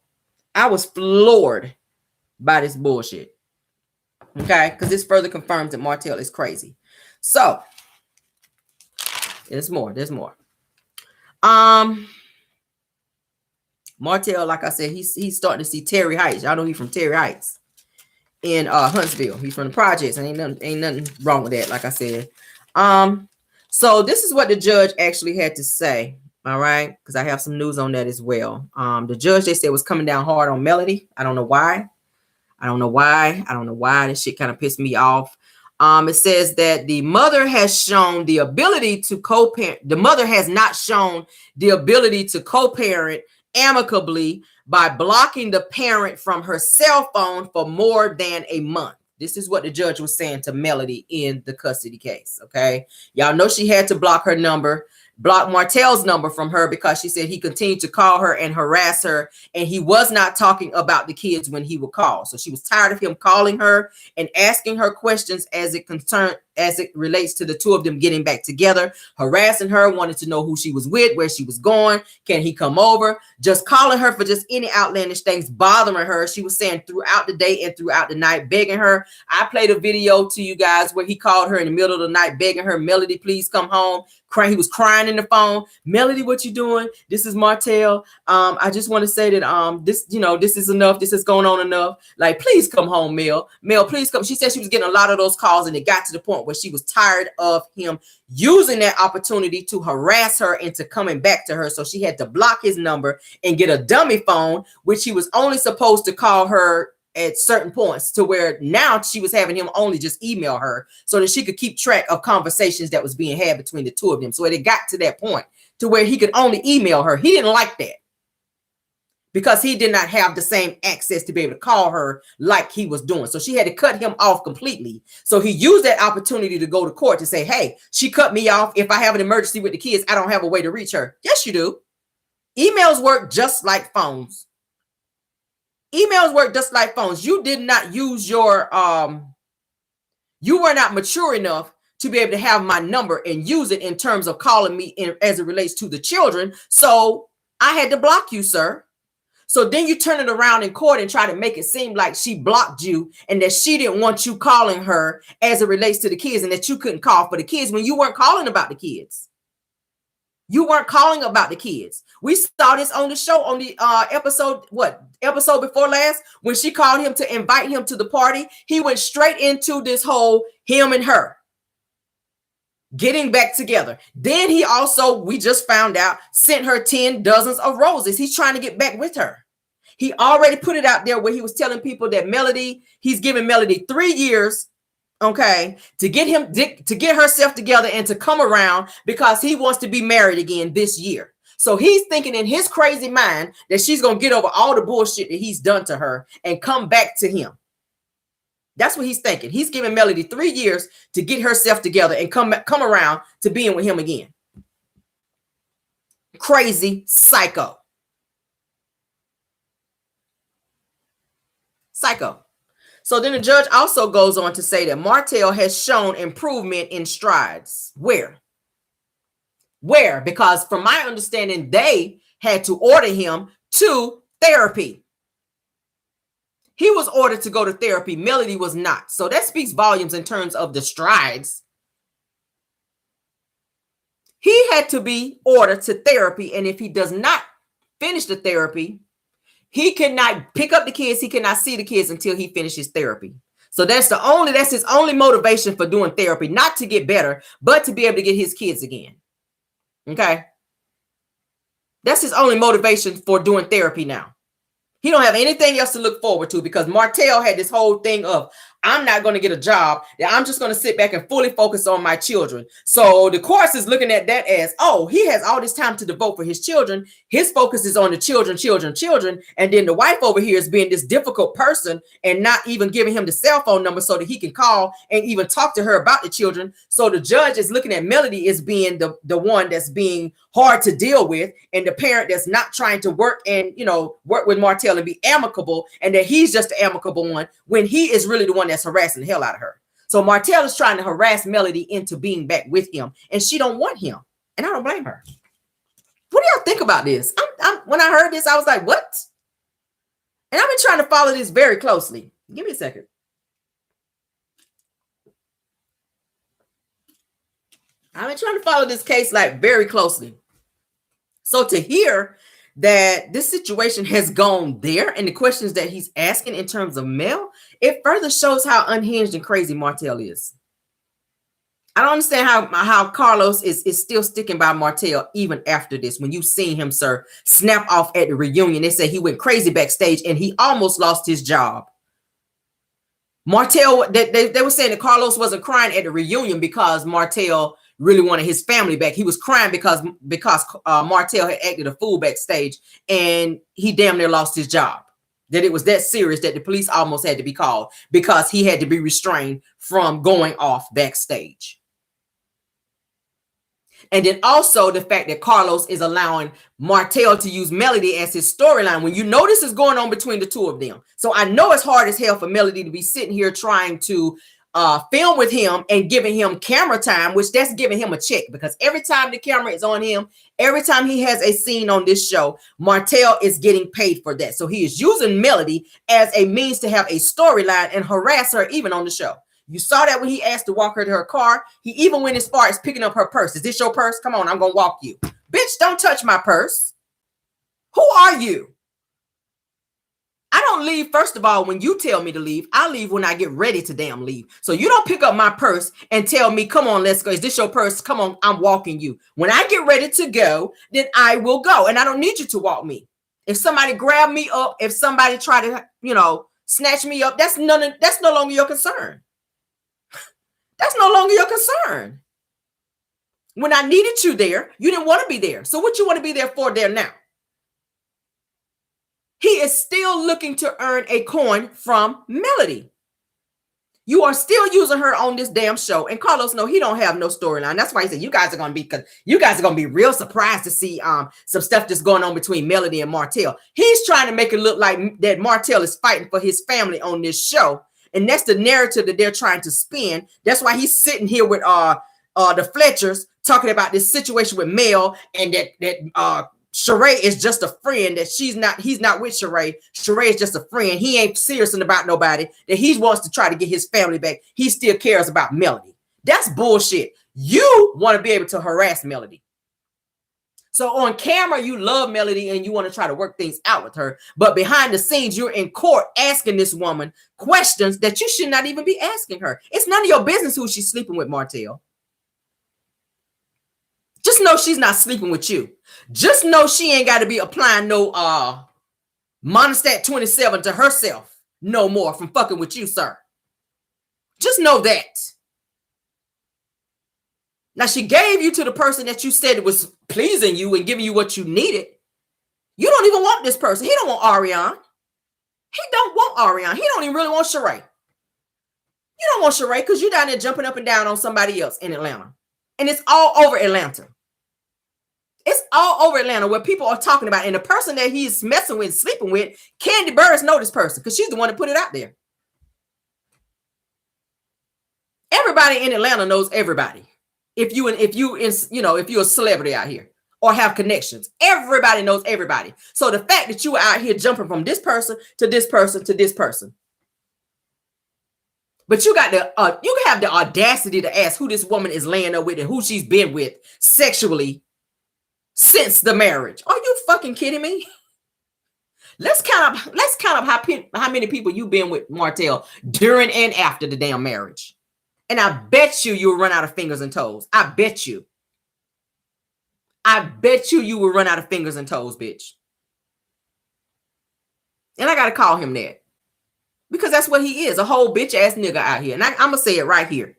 I was floored by this bullshit. Okay, because this further confirms that Martel is crazy. So there's more. Martel, like I said, he's starting to see Terry Heights. Y'all know he's from Terry Heights in Huntsville. He's from the projects, and ain't nothing wrong with that, like I said. So this is what the judge actually had to say. All right, because I have some news on that as well. The judge, they said, was coming down hard on Melody. I don't know why. This shit kind of pissed me off. It says that the mother has shown the ability to co-parent. The mother has not shown the ability to co-parent amicably by blocking the parent from her cell phone for more than a month. This is what the judge was saying to Melody in the custody case. Okay. Y'all know she had to block her number, block Martel's number from her, because she said he continued to call her and harass her, and he was not talking about the kids when he would call. So she was tired of him calling her and asking her questions as it relates to the two of them getting back together, harassing her, wanted to know who she was with, where she was going, can he come over, just calling her for just any outlandish things, bothering her. She was saying throughout the day and throughout the night, begging her. I played a video to you guys where he called her in the middle of the night, begging her, Melody, please come home. He was crying in the phone. Melody, what you doing? This is Martel. I just want to say that this is enough. This is going on enough. Like, please come home, Mel. Mel, please come. She said she was getting a lot of those calls, and it got to the point where she was tired of him using that opportunity to harass her into coming back to her. So she had to block his number and get a dummy phone, which he was only supposed to call her at certain points, to where now she was having him only just email her so that she could keep track of conversations that was being had between the two of them. So it got to that point to where he could only email her. He didn't like that because he did not have the same access to be able to call her like he was doing. So she had to cut him off completely. So he used that opportunity to go to court to say, hey, she cut me off. If I have an emergency with the kids, I don't have a way to reach her. Yes, you do. Emails work just like phones. Emails work just like phones. You did not use your, you were not mature enough to be able to have my number and use it in terms of calling me as it relates to the children. So I had to block you, sir. So then you turn it around in court and try to make it seem like she blocked you and that she didn't want you calling her as it relates to the kids, and that you couldn't call for the kids when you weren't calling about the kids. You weren't calling about the kids. We saw this on the show on the episode before last, when she called him to invite him to the party. He went straight into this whole him and her getting back together. Then he also, we just found out, sent her 10 dozens of roses. He's trying to get back with her. He already put it out there where he was telling people that he's giving Melody 3 years, okay, to get herself together and to come around, because he wants to be married again this year. So he's thinking in his crazy mind that she's going to get over all the bullshit that he's done to her and come back to him. That's what he's thinking. He's giving Melody 3 years to get herself together and come around to being with him again. Crazy psycho. Psycho. So then the judge also goes on to say that Martel has shown improvement in strides. Where? Because from my understanding, they had to order him to therapy. He was ordered to go to therapy. Melody was not. So that speaks volumes in terms of the strides. He had to be ordered to therapy. And if he does not finish the therapy, he cannot pick up the kids. He cannot see the kids until he finishes therapy. So that's his only motivation for doing therapy, not to get better, but to be able to get his kids again. Okay. That's his only motivation for doing therapy now. He don't have anything else to look forward to, because Martel had this whole thing of, I'm not going to get a job, that I'm just going to sit back and fully focus on my children. So the course is looking at that as, oh, he has all this time to devote for his children. His focus is on the children. And then the wife over here is being this difficult person and not even giving him the cell phone number so that he can call and even talk to her about the children. So the judge is looking at Melody as being the one that's being hard to deal with, and the parent that's not trying to work with Martel and be amicable, and that he's just the amicable one when he is really the one that's harassing the hell out of her. So Martel is trying to harass Melody into being back with him, and she don't want him, and I don't blame her. What do y'all think about this? When I heard this, I was like, what? And I've been trying to follow this very closely. Give me a second. I've been trying to follow this case like very closely. So to hear that this situation has gone there and the questions that he's asking in terms of Mel, it further shows how unhinged and crazy Martel is. I don't understand how Carlos is still sticking by Martel even after this. When you've seen him, sir, snap off at the reunion, they say he went crazy backstage and he almost lost his job. Martel, they were saying that Carlos wasn't crying at the reunion because Martel really wanted his family back. He was crying because Martel had acted a fool backstage and he damn near lost his job. That it was that serious that the police almost had to be called because he had to be restrained from going off backstage. And then also the fact that Carlos is allowing Martel to use Melody as his storyline when you know this is going on between the two of them. So I know it's hard as hell for Melody to be sitting here trying to film with him and giving him camera time, which that's giving him a check, because every time the camera is on him, every time he has a scene on this show, Martel is getting paid for that. So he is using Melody as a means to have a storyline and harass her even on the show. You saw that when he asked to walk her to her car. He even went as far as picking up her purse. Is this your purse? Come on, I'm going to walk you. Bitch, don't touch my purse. Who are you? I don't leave, first of all, when you tell me to leave. I leave when I get ready to damn leave. So you don't pick up my purse and tell me, come on, let's go. Is this your purse? Come on, I'm walking you. When I get ready to go, then I will go. And I don't need you to walk me. If somebody grab me up, if somebody try to, snatch me up, that's no longer your concern. That's no longer your concern. When I needed you there, you didn't want to be there. So what you want to be there for there now? He is still looking to earn a coin from Melody. You are still using her on this damn show. And Carlos, no, he don't have no storyline. That's why he said you guys are going to be real surprised to see some stuff that's going on between Melody and Martel. He's trying to make it look like that Martel is fighting for his family on this show. And that's the narrative that they're trying to spin. That's why he's sitting here with the Fletchers talking about this situation with Mel, and that Sheree is just a friend, that he's not with Sheree. Sheree is just a friend. He ain't serious about nobody, that he wants to try to get his family back. He still cares about Melody. That's bullshit. You want to be able to harass Melody. So on camera, you love Melody and you want to try to work things out with her. But behind the scenes, you're in court asking this woman questions that you should not even be asking her. It's none of your business who she's sleeping with, Martel. Just know she's not sleeping with you. Just know she ain't got to be applying no Monostat 27 to herself no more from fucking with you, sir. Just know that. Now, she gave you to the person that you said was pleasing you and giving you what you needed. You don't even want this person. He don't want Ariane. He don't want Ariane. He don't even really want Sheree. You don't want Sheree because you're down there jumping up and down on somebody else in Atlanta. And it's all over Atlanta. It's all over Atlanta where people are talking about. And the person that he's messing with, sleeping with, Candy Burris know this person because she's the one that put it out there. Everybody in Atlanta knows everybody. If you're a celebrity out here or have connections, everybody knows everybody. So the fact that you are out here jumping from this person to this person to this person, but you got you have the audacity to ask who this woman is laying up with and who she's been with sexually since the marriage. Are you fucking kidding me? Let's count up how many people you've been with, Martel, during and after the damn marriage. And I bet you'll run out of fingers and toes. I bet you. I bet you will run out of fingers and toes, bitch. And I got to call him that. Because that's what he is, a whole bitch ass nigga out here. And I'm going to say it right here.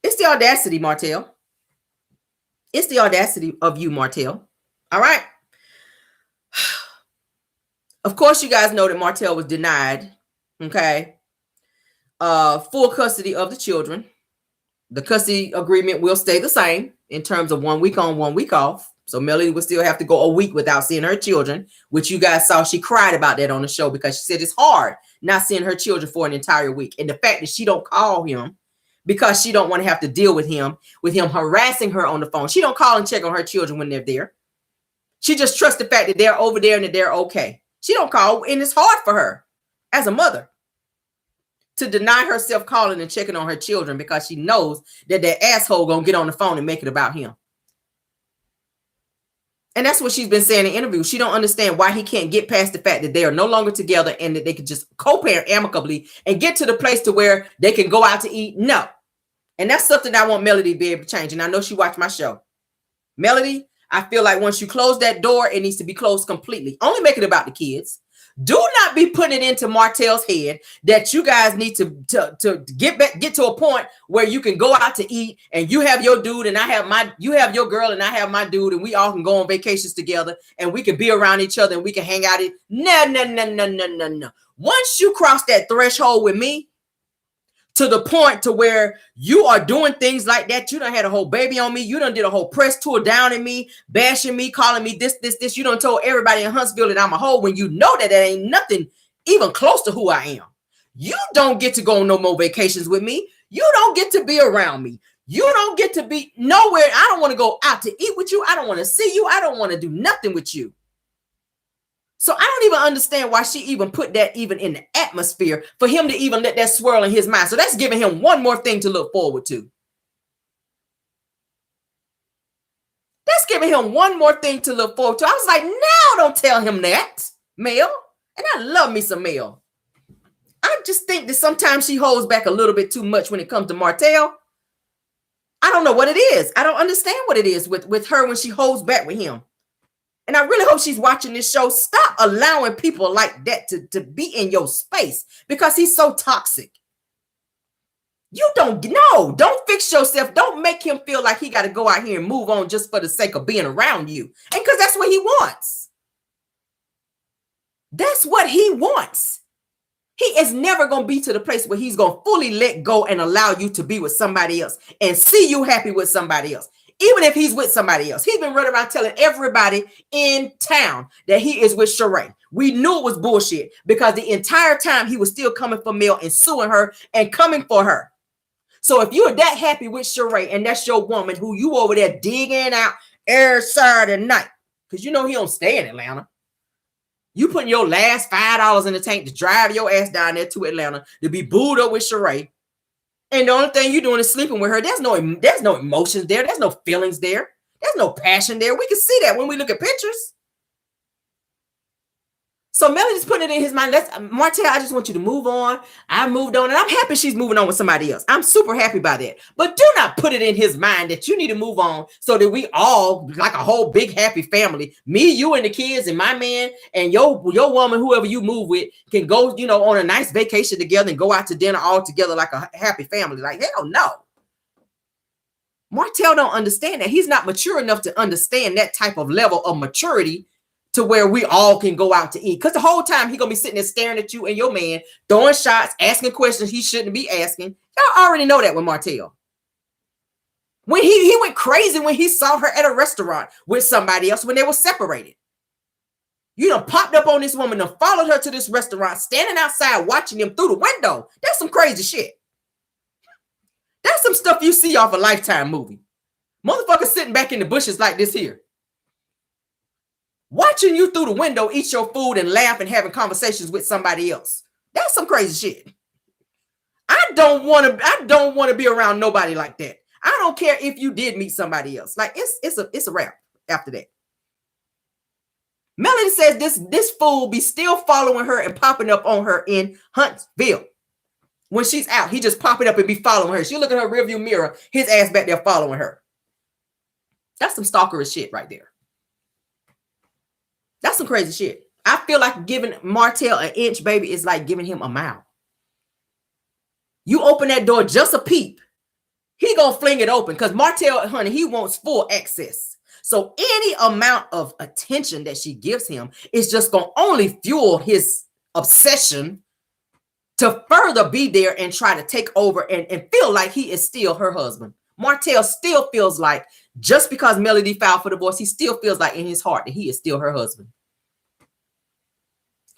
It's the audacity, Martel. It's the audacity of you, Martel. All right? Of course, you guys know that Martel was denied, okay, full custody of the children. The custody agreement will stay the same in terms of 1 week on, 1 week off. So Melody will still have to go a week without seeing her children, which you guys saw. She cried about that on the show because she said it's hard not seeing her children for an entire week. And the fact that she don't call him because she don't want to have to deal with him harassing her on the phone. She don't call and check on her children when they're there. She just trusts the fact that they're over there and that they're okay. She don't call, and it's hard for her as a mother to deny herself calling and checking on her children because she knows that that asshole gonna get on the phone and make it about him. And that's what she's been saying in interviews. She don't understand why he can't get past the fact that they are no longer together and that they can just co-parent amicably and get to the place to where they can go out to eat. No. And that's something I want Melody to be able to change. And I know she watched my show. Melody, I feel like once you close that door, it needs to be closed completely. Only make it about the kids. Do not be putting it into Martel's head that you guys need to get to a point where you can go out to eat and you have your dude and you have your girl and I have my dude and we all can go on vacations together and we can be around each other and we can hang out. No. Once you cross that threshold with me to the point to where you are doing things like that, you done had a whole baby on me, you done did a whole press tour down in me, bashing me, calling me this, you done told everybody in Huntsville that I'm a hoe when you know that there ain't nothing even close to who I am. You don't get to go on no more vacations with me. You don't get to be around me. You don't get to be nowhere. I don't want to go out to eat with you. I don't want to see you. I don't want to do nothing with you. So I don't even understand why she even put that even in the atmosphere for him to even let that swirl in his mind. So that's giving him one more thing to look forward to. That's giving him one more thing to look forward to. I was like, no, don't tell him that, Mel. And I love me some Mel. I just think that sometimes she holds back a little bit too much when it comes to Martel. I don't know what it is. I don't understand what it is with her when she holds back with him. And I really hope she's watching this show. Stop allowing people like that to be in your space because he's so toxic. You don't fix yourself. Don't make him feel like he got to go out here and move on just for the sake of being around you. And because that's what he wants. That's what he wants. He is never going to be to the place where he's going to fully let go and allow you to be with somebody else and see you happy with somebody else. Even if he's with somebody else. He's been running around telling everybody in town that he is with Sheree. We knew it was bullshit because the entire time he was still coming for Mel and suing her and coming for her. So if you're that happy with Sheree and that's your woman who you over there digging out every Saturday night, because you know he don't stay in Atlanta. You putting your last $5 in the tank to drive your ass down there to Atlanta to be booed up with Sheree. And the only thing you're doing is sleeping with her. There's no emotions there. There's no feelings there. There's no passion there. We can see that when we look at pictures. So Melody's putting it in his mind. Martel, I just want you to move on. I moved on, and I'm happy she's moving on with somebody else. I'm super happy by that. But do not put it in his mind that you need to move on so that we all, like a whole big happy family, me, you, and the kids, and my man, and your woman, whoever you move with, can go, you know, on a nice vacation together and go out to dinner all together like a happy family. Like, hell no. Martel don't understand that. He's not mature enough to understand that type of level of maturity to where we all can go out to eat. Because the whole time he gonna be sitting there staring at you and your man, throwing shots, asking questions he shouldn't be asking. Y'all already know that with Martel. When he went crazy when he saw her at a restaurant with somebody else when they were separated. You done popped up on this woman and followed her to this restaurant, standing outside watching him through the window. That's some crazy shit. That's some stuff you see off a Lifetime movie. Motherfuckers sitting back in the bushes like this here. Watching you through the window eat your food and laugh and having conversations with somebody else. That's some crazy shit. I don't want to be around nobody like that. I don't care if you did meet somebody else. Like it's a wrap after that. Melody says this fool be still following her and popping up on her in Huntsville. When she's out, he just popping up and be following her. She look at her rearview mirror, his ass back there following her. That's some stalkerish shit right there. That's some crazy shit. I feel like giving Martel an inch, baby, is like giving him a mile. You open that door just a peep, he gonna fling it open because Martel, honey, he wants full access. So any amount of attention that she gives him is just gonna only fuel his obsession to further be there and try to take over and feel like he is still her husband. Martel still feels like, just because Melody filed for divorce, he still feels like in his heart that he is still her husband.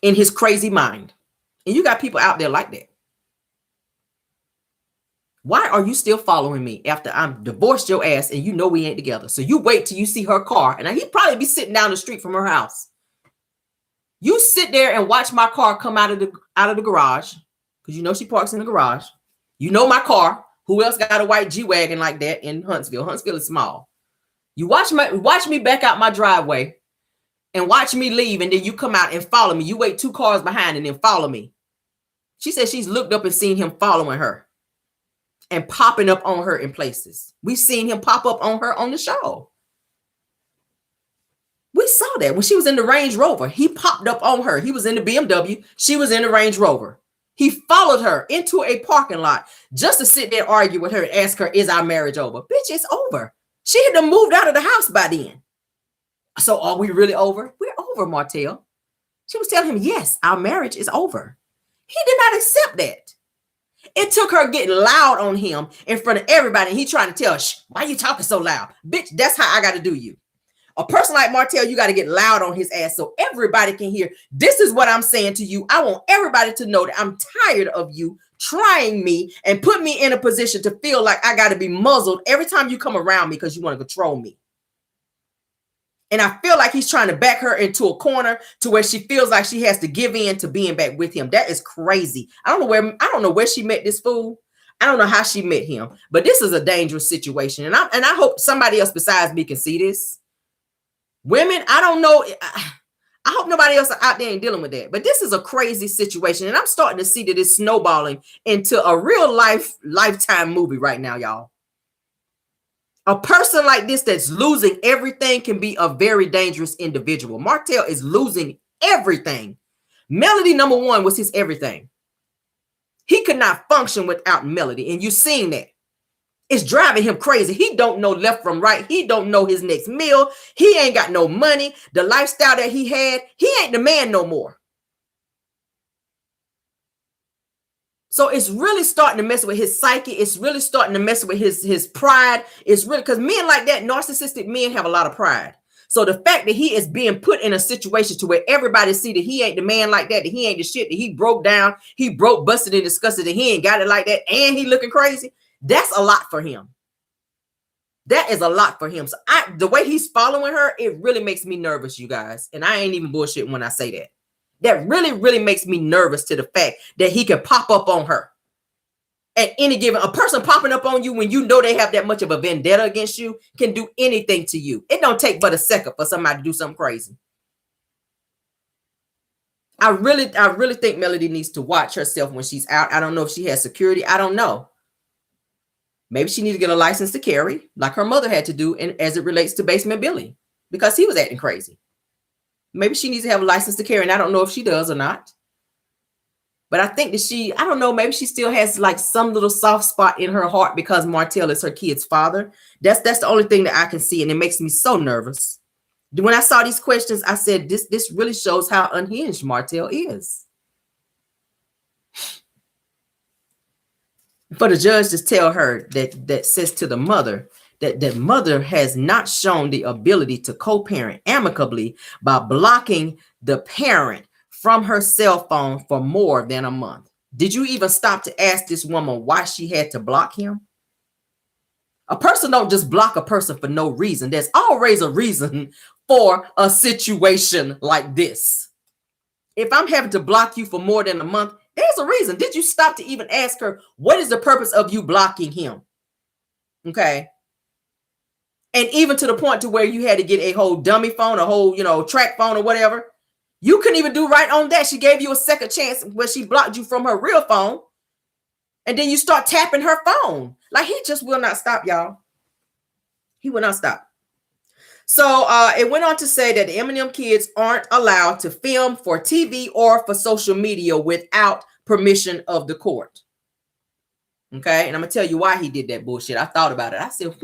In his crazy mind. And you got people out there like that. Why are you still following me after I'm divorced your ass and you know we ain't together? So you wait till you see her car. And he'd probably be sitting down the street from her house. You sit there and watch my car come out of the garage. Because you know she parks in the garage. You know my car. Who else got a white G-Wagon like that in Huntsville? Huntsville is small. You watch me back out my driveway and watch me leave, and then you come out and follow me. You wait 2 cars behind and then follow me. She said she's looked up and seen him following her and popping up on her in places. We've seen him pop up on her on the show. We saw that when she was in the Range Rover. He popped up on her. He was in the BMW. She was in the Range Rover. He followed her into a parking lot just to sit there and argue with her and ask her, is our marriage over? Bitch, it's over. She had to moved out of the house by then. So are we really over? We're over, Martel. She was telling him, yes, our marriage is over. He did not accept that. It took her getting loud on him in front of everybody. And he trying to tell, shh, why you talking so loud? Bitch, that's how I got to do you. A person like Martel, you got to get loud on his ass so everybody can hear. This is what I'm saying to you. I want everybody to know that I'm tired of you trying me and put me in a position to feel like I got to be muzzled every time you come around me because you want to control me. And I feel like he's trying to back her into a corner to where she feels like she has to give in to being back with him. That is crazy. I don't know where she met this fool. I don't know how she met him, but this is a dangerous situation. And I hope somebody else besides me can see this. Women, I don't know. I hope nobody else out there ain't dealing with that. But this is a crazy situation. And I'm starting to see that it's snowballing into a real life Lifetime movie right now, y'all. A person like this that's losing everything can be a very dangerous individual. Martel is losing everything. Melody, number one, was his everything. He could not function without Melody. And you've seen that. It's driving him crazy. He don't know left from right. He don't know his next meal. He ain't got no money. The lifestyle that he had, he ain't the man no more. So it's really starting to mess with his psyche. It's really starting to mess with his pride. It's really because men like that, narcissistic men, have a lot of pride. So the fact that he is being put in a situation to where everybody see that he ain't the man like that he ain't the shit, that he broke down, he broke, busted, and disgusted, and he ain't got it like that, and he looking crazy. That's a lot for him. That is a lot for him. So the way he's following her, it really makes me nervous, you guys. And I ain't even bullshitting when I say that. That really, really makes me nervous to the fact that he can pop up on her. At any given, a person popping up on you when you know they have that much of a vendetta against you can do anything to you. It don't take but a second for somebody to do something crazy. I really think Melody needs to watch herself when she's out. I don't know if she has security. I don't know. Maybe she needs to get a license to carry, like her mother had to do, and as it relates to Basement Billy, because he was acting crazy. Maybe she needs to have a license to carry, and I don't know if she does or not. But I think that I don't know, maybe she still has like some little soft spot in her heart because Martel is her kid's father. That's the only thing that I can see, and it makes me so nervous. When I saw these questions, I said, this really shows how unhinged Martel is. For the judge to tell her that says to the mother that mother has not shown the ability to co-parent amicably by blocking the parent from her cell phone for more than a month. Did you even stop to ask this woman why she had to block him? A person don't just block a person for no reason. There's always a reason for a situation like this. If I'm having to block you for more than a month, there's a reason. Did you stop to even ask her, what is the purpose of you blocking him? Okay. And even to the point to where you had to get a whole dummy phone, a whole, track phone or whatever. You couldn't even do right on that. She gave you a second chance where she blocked you from her real phone. And then you start tapping her phone. Like, he just will not stop, y'all. He will not stop. So it went on to say that the Eminem kids aren't allowed to film for TV or for social media without permission of the court. Okay. And I'm going to tell you why he did that bullshit. I thought about it. I said,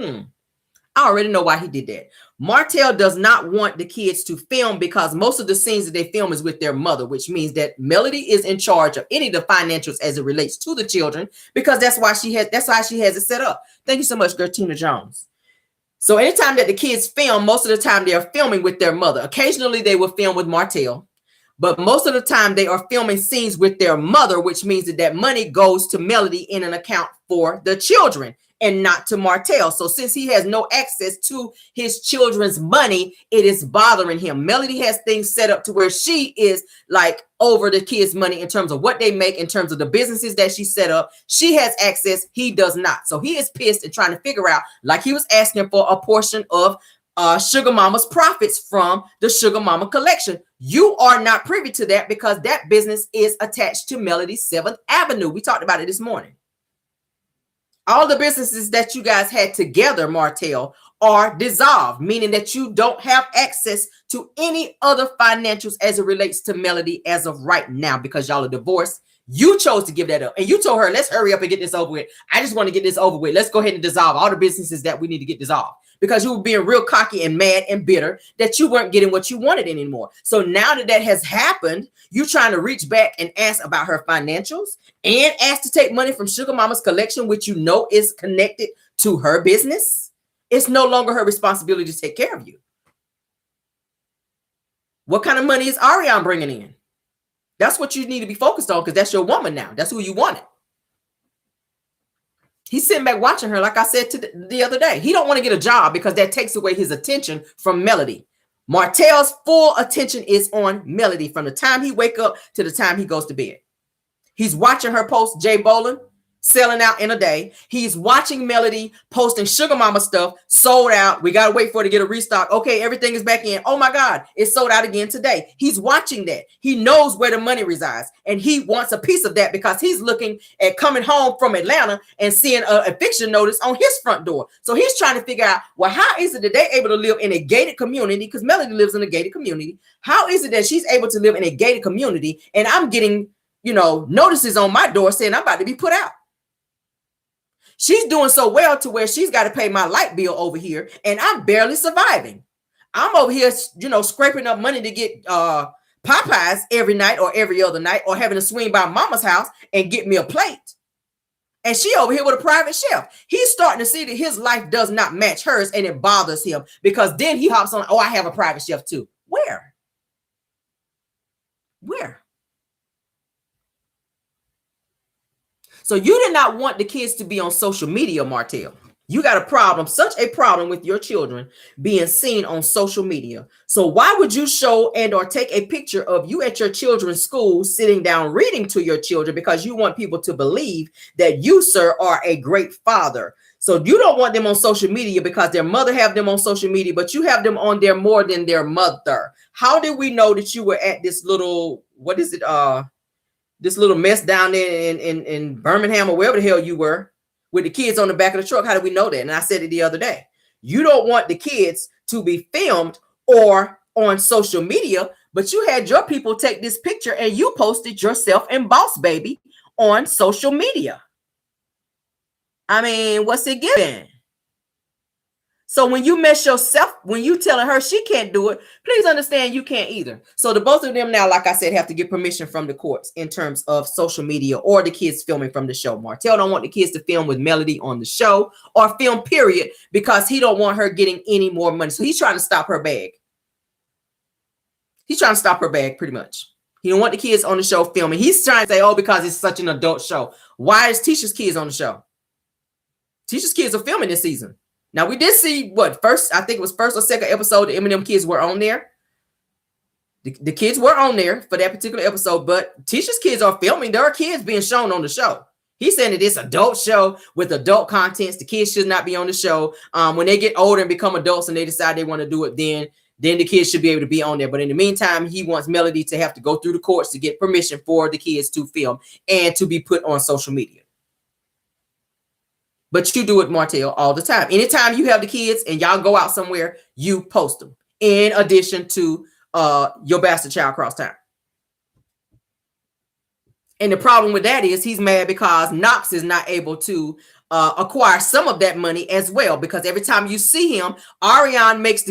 I already know why he did that. Martel does not want the kids to film because most of the scenes that they film is with their mother, which means that Melody is in charge of any of the financials as it relates to the children, because that's why she has it set up. Thank you so much, Gertina Jones. So anytime that the kids film, most of the time they are filming with their mother. Occasionally they will film with Martel, but most of the time they are filming scenes with their mother, which means that money goes to Melody in an account for the children and not to Martel. So since he has no access to his children's money, it is bothering him. Melody has things set up to where she is like over the kids' money in terms of what they make, in terms of the businesses that she set up. She has access. He does not. So he is pissed and trying to figure out, like he was asking for a portion of Sugar Mama's profits from the Sugar Mama collection. You are not privy to that because that business is attached to Melody's 7th Avenue. We talked about it this morning. All the businesses that you guys had together, Martel, are dissolved, meaning that you don't have access to any other financials as it relates to Melody as of right now because y'all are divorced. You chose to give that up. And you told her, let's hurry up and get this over with. I just want to get this over with. Let's go ahead and dissolve all the businesses that we need to get dissolved. Because you were being real cocky and mad and bitter that you weren't getting what you wanted anymore. So now that has happened, you're trying to reach back and ask about her financials and ask to take money from Sugar Mama's collection, which you know is connected to her business. It's no longer her responsibility to take care of you. What kind of money is Ariane bringing in? That's what you need to be focused on because that's your woman now. That's who you wanted. He's sitting back watching her, like I said the other day. He don't want to get a job because that takes away his attention from Melody. Martel's full attention is on Melody from the time he wake up to the time he goes to bed. He's watching her post Jay Bolin selling out in a day. He's watching Melody posting Sugar Mama stuff sold out. We got to wait for it to get a restock. Okay, everything is back in. Oh my God, it's sold out again today. He's watching that. He knows where the money resides and he wants a piece of that because he's looking at coming home from Atlanta and seeing an eviction notice on his front door. So he's trying to figure out, well, how is it that they're able to live in a gated community? Because Melody lives in a gated community. How is it that she's able to live in a gated community and I'm getting, notices on my door saying I'm about to be put out? She's doing so well to where she's got to pay my light bill over here and I'm barely surviving. I'm over here, scraping up money to get Popeyes every night or every other night or having to swing by mama's house and get me a plate. And she over here with a private chef. He's starting to see that his life does not match hers and it bothers him because then he hops on, oh, I have a private chef too. Where? So you did not want the kids to be on social media, Martel. You got a problem, such a problem with your children being seen on social media. So why would you show and or take a picture of you at your children's school sitting down reading to your children because you want people to believe that you, sir, are a great father? So you don't want them on social media because their mother have them on social media, but you have them on there more than their mother. How did we know that you were at this little, what is it? This little mess down there in Birmingham or wherever the hell you were, with the kids on the back of the truck? How do we know that? And I said it the other day. You don't want the kids to be filmed or on social media, but you had your people take this picture and you posted yourself and Boss Baby on social media. I mean, what's it giving? So when you mess yourself, when you telling her she can't do it, please understand you can't either. So the both of them now, like I said, have to get permission from the courts in terms of social media or the kids filming from the show. Martel don't want the kids to film with Melody on the show or film period because he don't want her getting any more money. So he's trying to stop her bag. He's trying to stop her bag pretty much. He don't want the kids on the show filming. He's trying to say, oh, because it's such an adult show. Why is Tisha's kids on the show? Tisha's kids are filming this season. Now, we did see what first, I think it was first or second episode, the Eminem kids were on there. The kids were on there for that particular episode, but Tisha's kids are filming. There are kids being shown on the show. He's saying that it's an adult show with adult contents. The kids should not be on the show. When they get older and become adults and they decide they want to do it, then the kids should be able to be on there. But in the meantime, he wants Melody to have to go through the courts to get permission for the kids to film and to be put on social media. But you do it, Martel, all the time. Anytime you have the kids and y'all go out somewhere, you post them in addition to your bastard child cross town. And the problem with that is he's mad because Knox is not able to acquire some of that money as well, because every time you see him, Ariane makes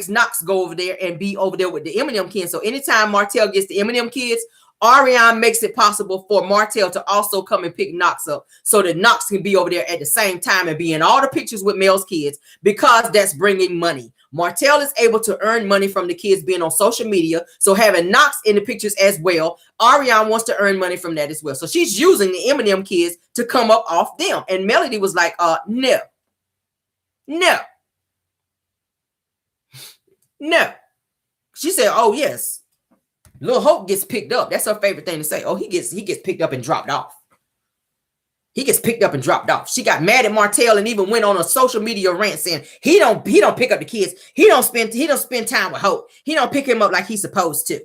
Knox go over there and be over there with the Eminem kids. So anytime Martel gets the Eminem kids, Ariane makes it possible for Martel to also come and pick Knox up so that Knox can be over there at the same time and be in all the pictures with Mel's kids, because that's bringing money. Martel is able to earn money from the kids being on social media. So having Knox in the pictures as well, Ariane wants to earn money from that as well. So she's using the Eminem kids to come up off them. And Melody was like, no. She said, oh, yes. Lil Hope gets picked up. That's her favorite thing to say. Oh, he gets picked up and dropped off. He gets picked up and dropped off. She got mad at Martel and even went on a social media rant saying he don't pick up the kids. He don't spend time with Hope. He don't pick him up like he's supposed to.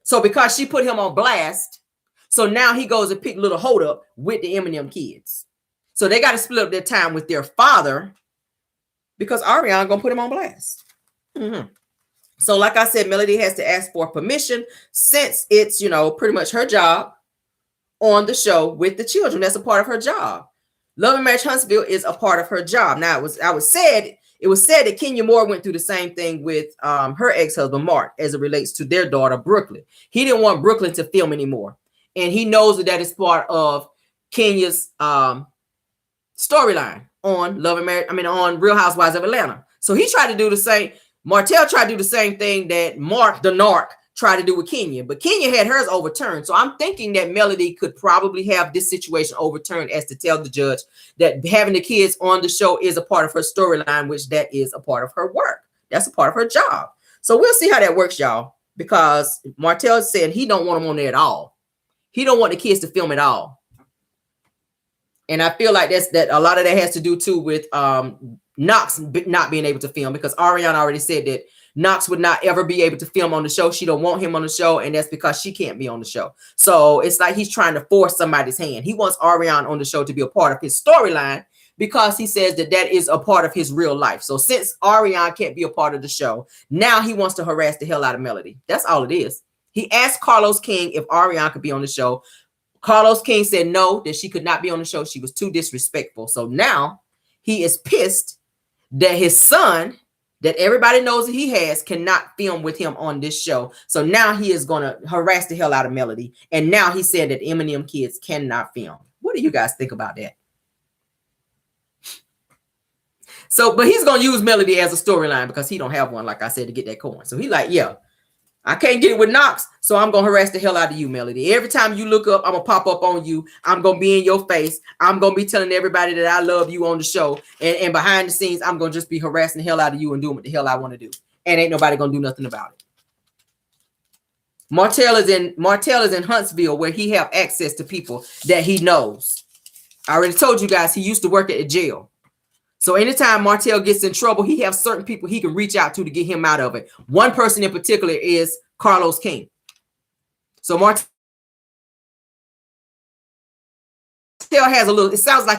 So because she put him on blast, so now he goes and pick Little Hope up with the Eminem kids. So they got to split up their time with their father because Ariane gonna put him on blast. So like I said, Melody has to ask for permission since it's, pretty much her job on the show with the children. That's a part of her job. Love and Marriage Huntsville is a part of her job. Now, it was said that Kenya Moore went through the same thing with her ex-husband, Mark, as it relates to their daughter, Brooklyn. He didn't want Brooklyn to film anymore. And he knows that is part of Kenya's storyline on on Real Housewives of Atlanta. So he tried to do the same. Martel tried to do the same thing that Mark the Narc tried to do with Kenya, but Kenya had hers overturned. So I'm thinking that Melody could probably have this situation overturned as to tell the judge that having the kids on the show is a part of her storyline, which that is a part of her work. That's a part of her job. So we'll see how that works, y'all, because Martel said he don't want them on there at all. He don't want the kids to film at all. And I feel like that a lot of that has to do too with Knox not being able to film, because Ariane already said that Knox would not ever be able to film on the show. She don't want him on the show, and that's because she can't be on the show. So it's like he's trying to force somebody's hand. He wants Ariane on the show to be a part of his storyline because he says that is a part of his real life. So since Ariane can't be a part of the show, now he wants to harass the hell out of Melody. That's all it is. He asked Carlos King if Ariane could be on the show. Carlos King said no, that she could not be on the show. She was too disrespectful. So now he is pissed that his son, that everybody knows that he has, cannot film with him on this show. So now he is going to harass the hell out of Melody. And now he said that Eminem kids cannot film. What do you guys think about that? So, but he's going to use Melody as a storyline because he don't have one, like I said, to get that coin. So he like, yeah, I can't get it with Knox, so I'm going to harass the hell out of you, Melody. Every time you look up, I'm going to pop up on you. I'm going to be in your face. I'm going to be telling everybody that I love you on the show. And behind the scenes, I'm going to just be harassing the hell out of you and doing what the hell I want to do. And ain't nobody going to do nothing about it. Martel is in Huntsville, where he have access to people that he knows. I already told you guys he used to work at the jail. So anytime Martel gets in trouble, he has certain people he can reach out to get him out of it. One person in particular is Carlos King. So Martel has a little, it sounds like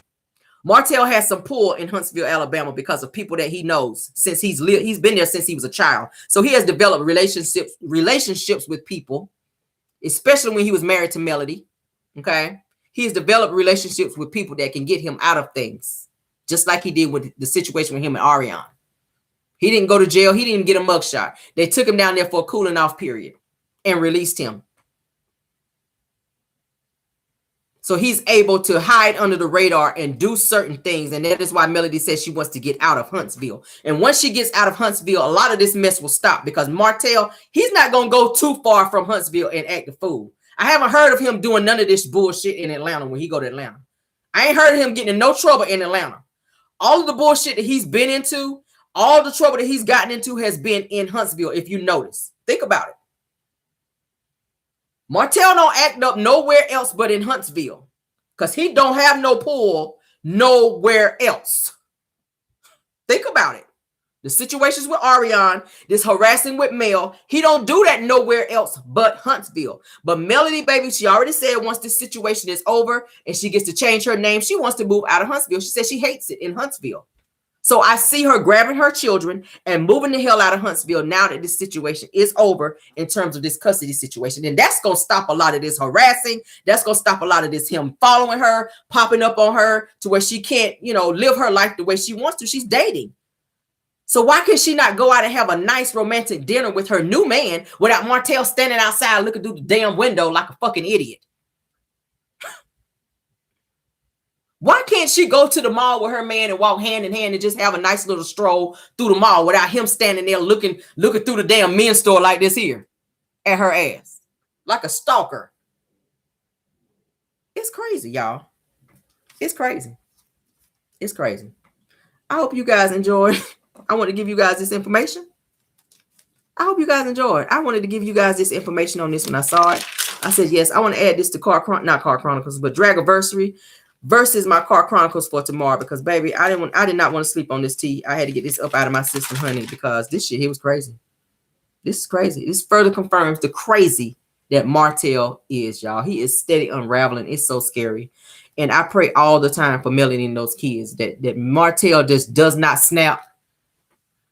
Martel has some pull in Huntsville, Alabama, because of people that he knows since he's been there since he was a child. So he has developed relationships with people, especially when he was married to Melody. Okay. He has developed relationships with people that can get him out of things. Just like he did with the situation with him and Ariane. He didn't go to jail. He didn't get a mugshot. They took him down there for a cooling off period and released him. So he's able to hide under the radar and do certain things. And that is why Melody says she wants to get out of Huntsville. And once she gets out of Huntsville, a lot of this mess will stop, because Martel, he's not going to go too far from Huntsville and act a fool. I haven't heard of him doing none of this bullshit in Atlanta when he go to Atlanta. I ain't heard of him getting in no trouble in Atlanta. All of the bullshit that he's been into, all the trouble that he's gotten into has been in Huntsville, if you notice. Think about it. Martel don't act up nowhere else but in Huntsville, because he don't have no pull nowhere else. Think about it. The situations with Ariane, this harassing with Mel, he don't do that nowhere else but Huntsville. But Melody, baby, she already said once this situation is over and she gets to change her name, she wants to move out of Huntsville. She said she hates it in Huntsville. So I see her grabbing her children and moving the hell out of Huntsville now that this situation is over in terms of this custody situation. And that's going to stop a lot of this harassing. That's going to stop a lot of this him following her, popping up on her to where she can't, live her life the way she wants to. She's dating. So why can she not go out and have a nice romantic dinner with her new man without Martel standing outside looking through the damn window like a fucking idiot? Why can't she go to the mall with her man and walk hand in hand and just have a nice little stroll through the mall without him standing there looking through the damn men's store like this here at her ass, like a stalker? It's crazy, y'all. It's crazy. It's crazy. I hope you guys enjoyed. I want to give you guys this information. I hope you guys enjoyed. I wanted to give you guys this information on this when I saw it. I said, yes, I want to add this to not Car Chronicles, but Draggaversary versus my Car Chronicles for tomorrow, because baby, I did not want to sleep on this tea. I had to get this up out of my system, honey, because this shit here was crazy. This is crazy. This further confirms the crazy that Martel is, y'all. He is steady unraveling. It's so scary. And I pray all the time for Melanie and those kids that Martel just does not snap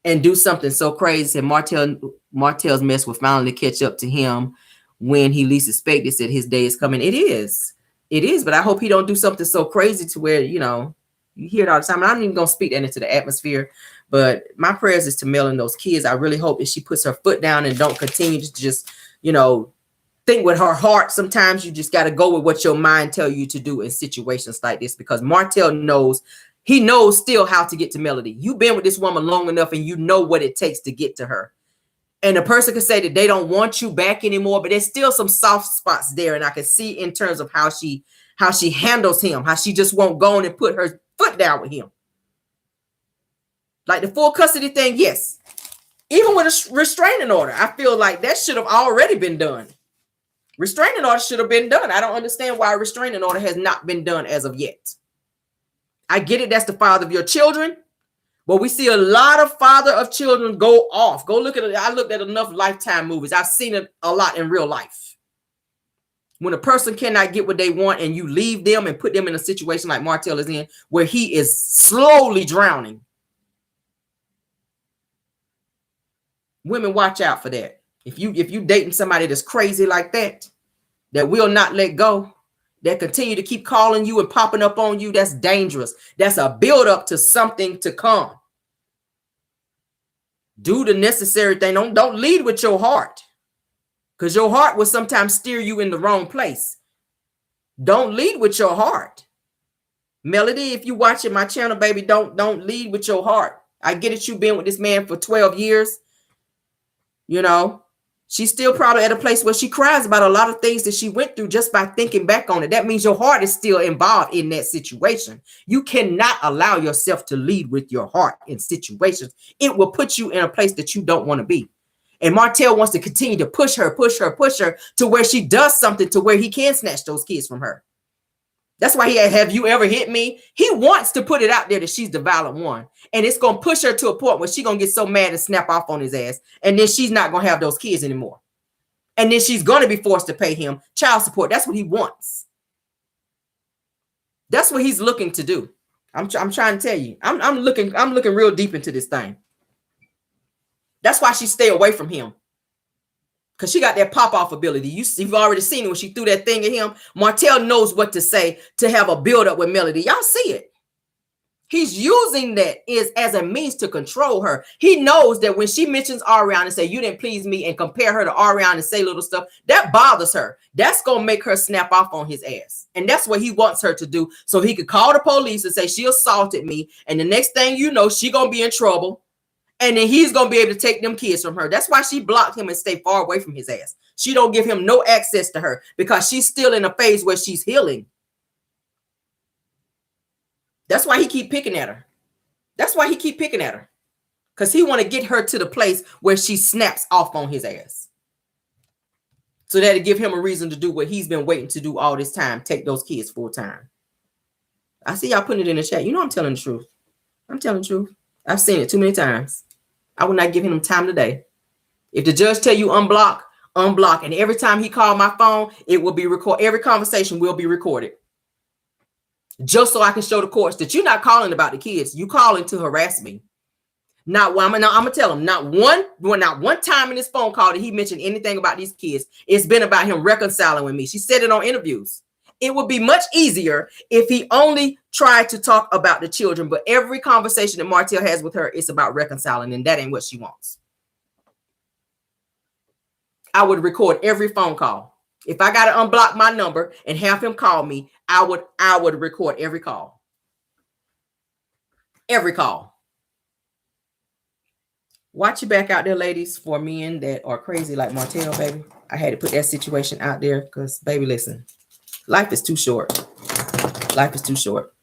and do something so crazy, and Martel's mess will finally catch up to him when he least expected that his day is coming. It is, but I hope he don't do something so crazy to where, you hear it all the time. And I'm not even going to speak that into the atmosphere, but my prayers is to Mel and those kids. I really hope that she puts her foot down and don't continue to just, think with her heart. Sometimes you just got to go with what your mind tell you to do in situations like this, because Martel knows. He knows still how to get to Melody. You've been with this woman long enough and you know what it takes to get to her. And a person could say that they don't want you back anymore, but there's still some soft spots there. And I can see in terms of how she handles him, how she just won't go on and put her foot down with him. Like the full custody thing, yes. Even with a restraining order, I feel like that should have already been done. Restraining order should have been done. I don't understand why a restraining order has not been done as of yet. I get it. That's the father of your children. But we see a lot of father of children go off. Go look at it. I looked at enough Lifetime movies. I've seen it a lot in real life. When a person cannot get what they want and you leave them and put them in a situation like Martel is in, where he is slowly drowning. Women, watch out for that. If you dating somebody that's crazy like that will not let go, that continue to keep calling you and popping up on you, that's dangerous. That's a build-up to something to come. Do the necessary thing. Don't lead with your heart, because your heart will sometimes steer you in the wrong place. Don't lead with your heart. Melody, if you watching my channel, baby, don't lead with your heart. I get it. You've been with this man for 12 years. She's still probably at a place where she cries about a lot of things that she went through just by thinking back on it. That means your heart is still involved in that situation. You cannot allow yourself to lead with your heart in situations. It will put you in a place that you don't want to be. And Martel wants to continue to push her to where she does something to where he can snatch those kids from her. That's why he had, have you ever hit me? He wants to put it out there that she's the violent one. And it's going to push her to a point where she's going to get so mad and snap off on his ass. And then she's not going to have those kids anymore. And then she's going to be forced to pay him child support. That's what he wants. That's what he's looking to do. I'm trying to tell you. I'm looking real deep into this thing. That's why she stay away from him. Because she got that pop-off ability. You've already seen it when she threw that thing at him. Martel knows what to say to have a build-up with Melody. Y'all see it. He's using that as a means to control her. He knows that when she mentions Ariana and say, you didn't please me, and compare her to Ariana and say little stuff, that bothers her. That's going to make her snap off on his ass. And that's what he wants her to do. So he could call the police and say, she assaulted me. And the next thing you know, she going to be in trouble. And then he's going to be able to take them kids from her. That's why she blocked him and stay far away from his ass. She don't give him no access to her because she's still in a phase where she's healing. That's why he keep picking at her. That's why he keep picking at her. Because he want to get her to the place where she snaps off on his ass. So that'll give him a reason to do what he's been waiting to do all this time. Take those kids full time. I see y'all putting it in the chat. You know I'm telling the truth. I'm telling the truth. I've seen it too many times. I would not give him time today. If the judge tell you unblock, unblock. And every time he called my phone, it will be recorded. Every conversation will be recorded. Just so I can show the courts that you're not calling about the kids. You calling to harass me. Not one. I'm gonna tell him not one time in this phone call that he mentioned anything about these kids. It's been about him reconciling with me. She said it on interviews. It would be much easier if he only tried to talk about the children, but every conversation that Martel has with her is about reconciling, and that ain't what she wants. I would record every phone call. If I got to unblock my number and have him call me, I would record every call. Every call. Watch your back out there, ladies, for men that are crazy like Martel, baby. I had to put that situation out there because, baby, listen. Life is too short. Life is too short.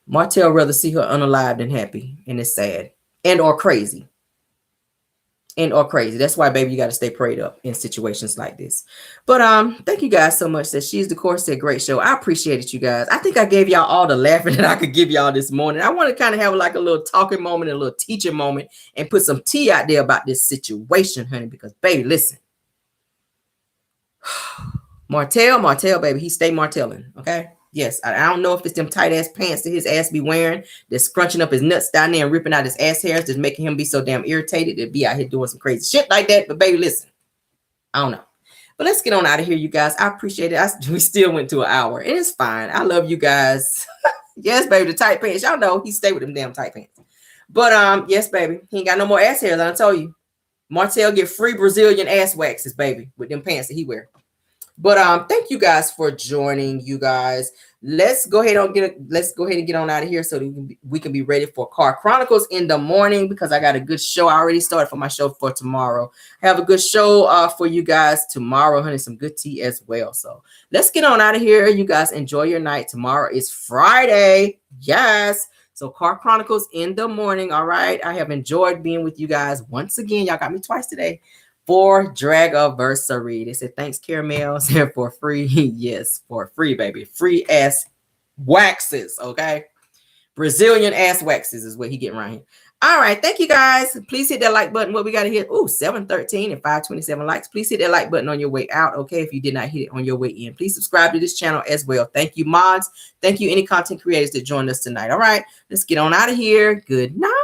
Martel rather see her unalived than happy, and it's sad. And or crazy. That's why, baby, you got to stay prayed up in situations like this. But thank you guys so much. That She's the Corset, great show. I appreciate it, you guys. I think I gave y'all all the laughing that I could give y'all this morning. I want to kind of have like a little talking moment, a little teaching moment, and put some tea out there about this situation, honey, because, baby, listen. Martel, baby, he stay martelling, okay? Yes, I don't know if it's them tight-ass pants that his ass be wearing that's scrunching up his nuts down there and ripping out his ass hairs that's making him be so damn irritated to be out here doing some crazy shit like that. But, baby, listen, I don't know. But let's get on out of here, you guys. I appreciate it. We still went to an hour, and it's fine. I love you guys. Yes, baby, the tight pants. Y'all know he stay with them damn tight pants. But, yes, baby, he ain't got no more ass hairs, I told you. Martel get free Brazilian ass waxes, baby, with them pants that he wear. But thank you guys for joining, you guys. Let's go ahead and get on out of here so that we can be ready for Car Chronicles in the morning, because I got a good show. I already started for my show for tomorrow. I have a good show for you guys tomorrow, honey. Some good tea as well. So let's get on out of here. You guys enjoy your night. Tomorrow is Friday. Yes. So Car Chronicles in the morning. All right. I have enjoyed being with you guys once again. Y'all got me twice today. For DRAGGAVERSARY. They said, thanks, caramels. For free. Yes, for free, baby. Free ass waxes, okay? Brazilian ass waxes is what he getting right here. All right, thank you, guys. Please hit that like button. What we got to hit? Ooh, 713 and 527 likes. Please hit that like button on your way out, okay? If you did not hit it on your way in. Please subscribe to this channel as well. Thank you, mods. Thank you, any content creators that joined us tonight. All right, let's get on out of here. Good night.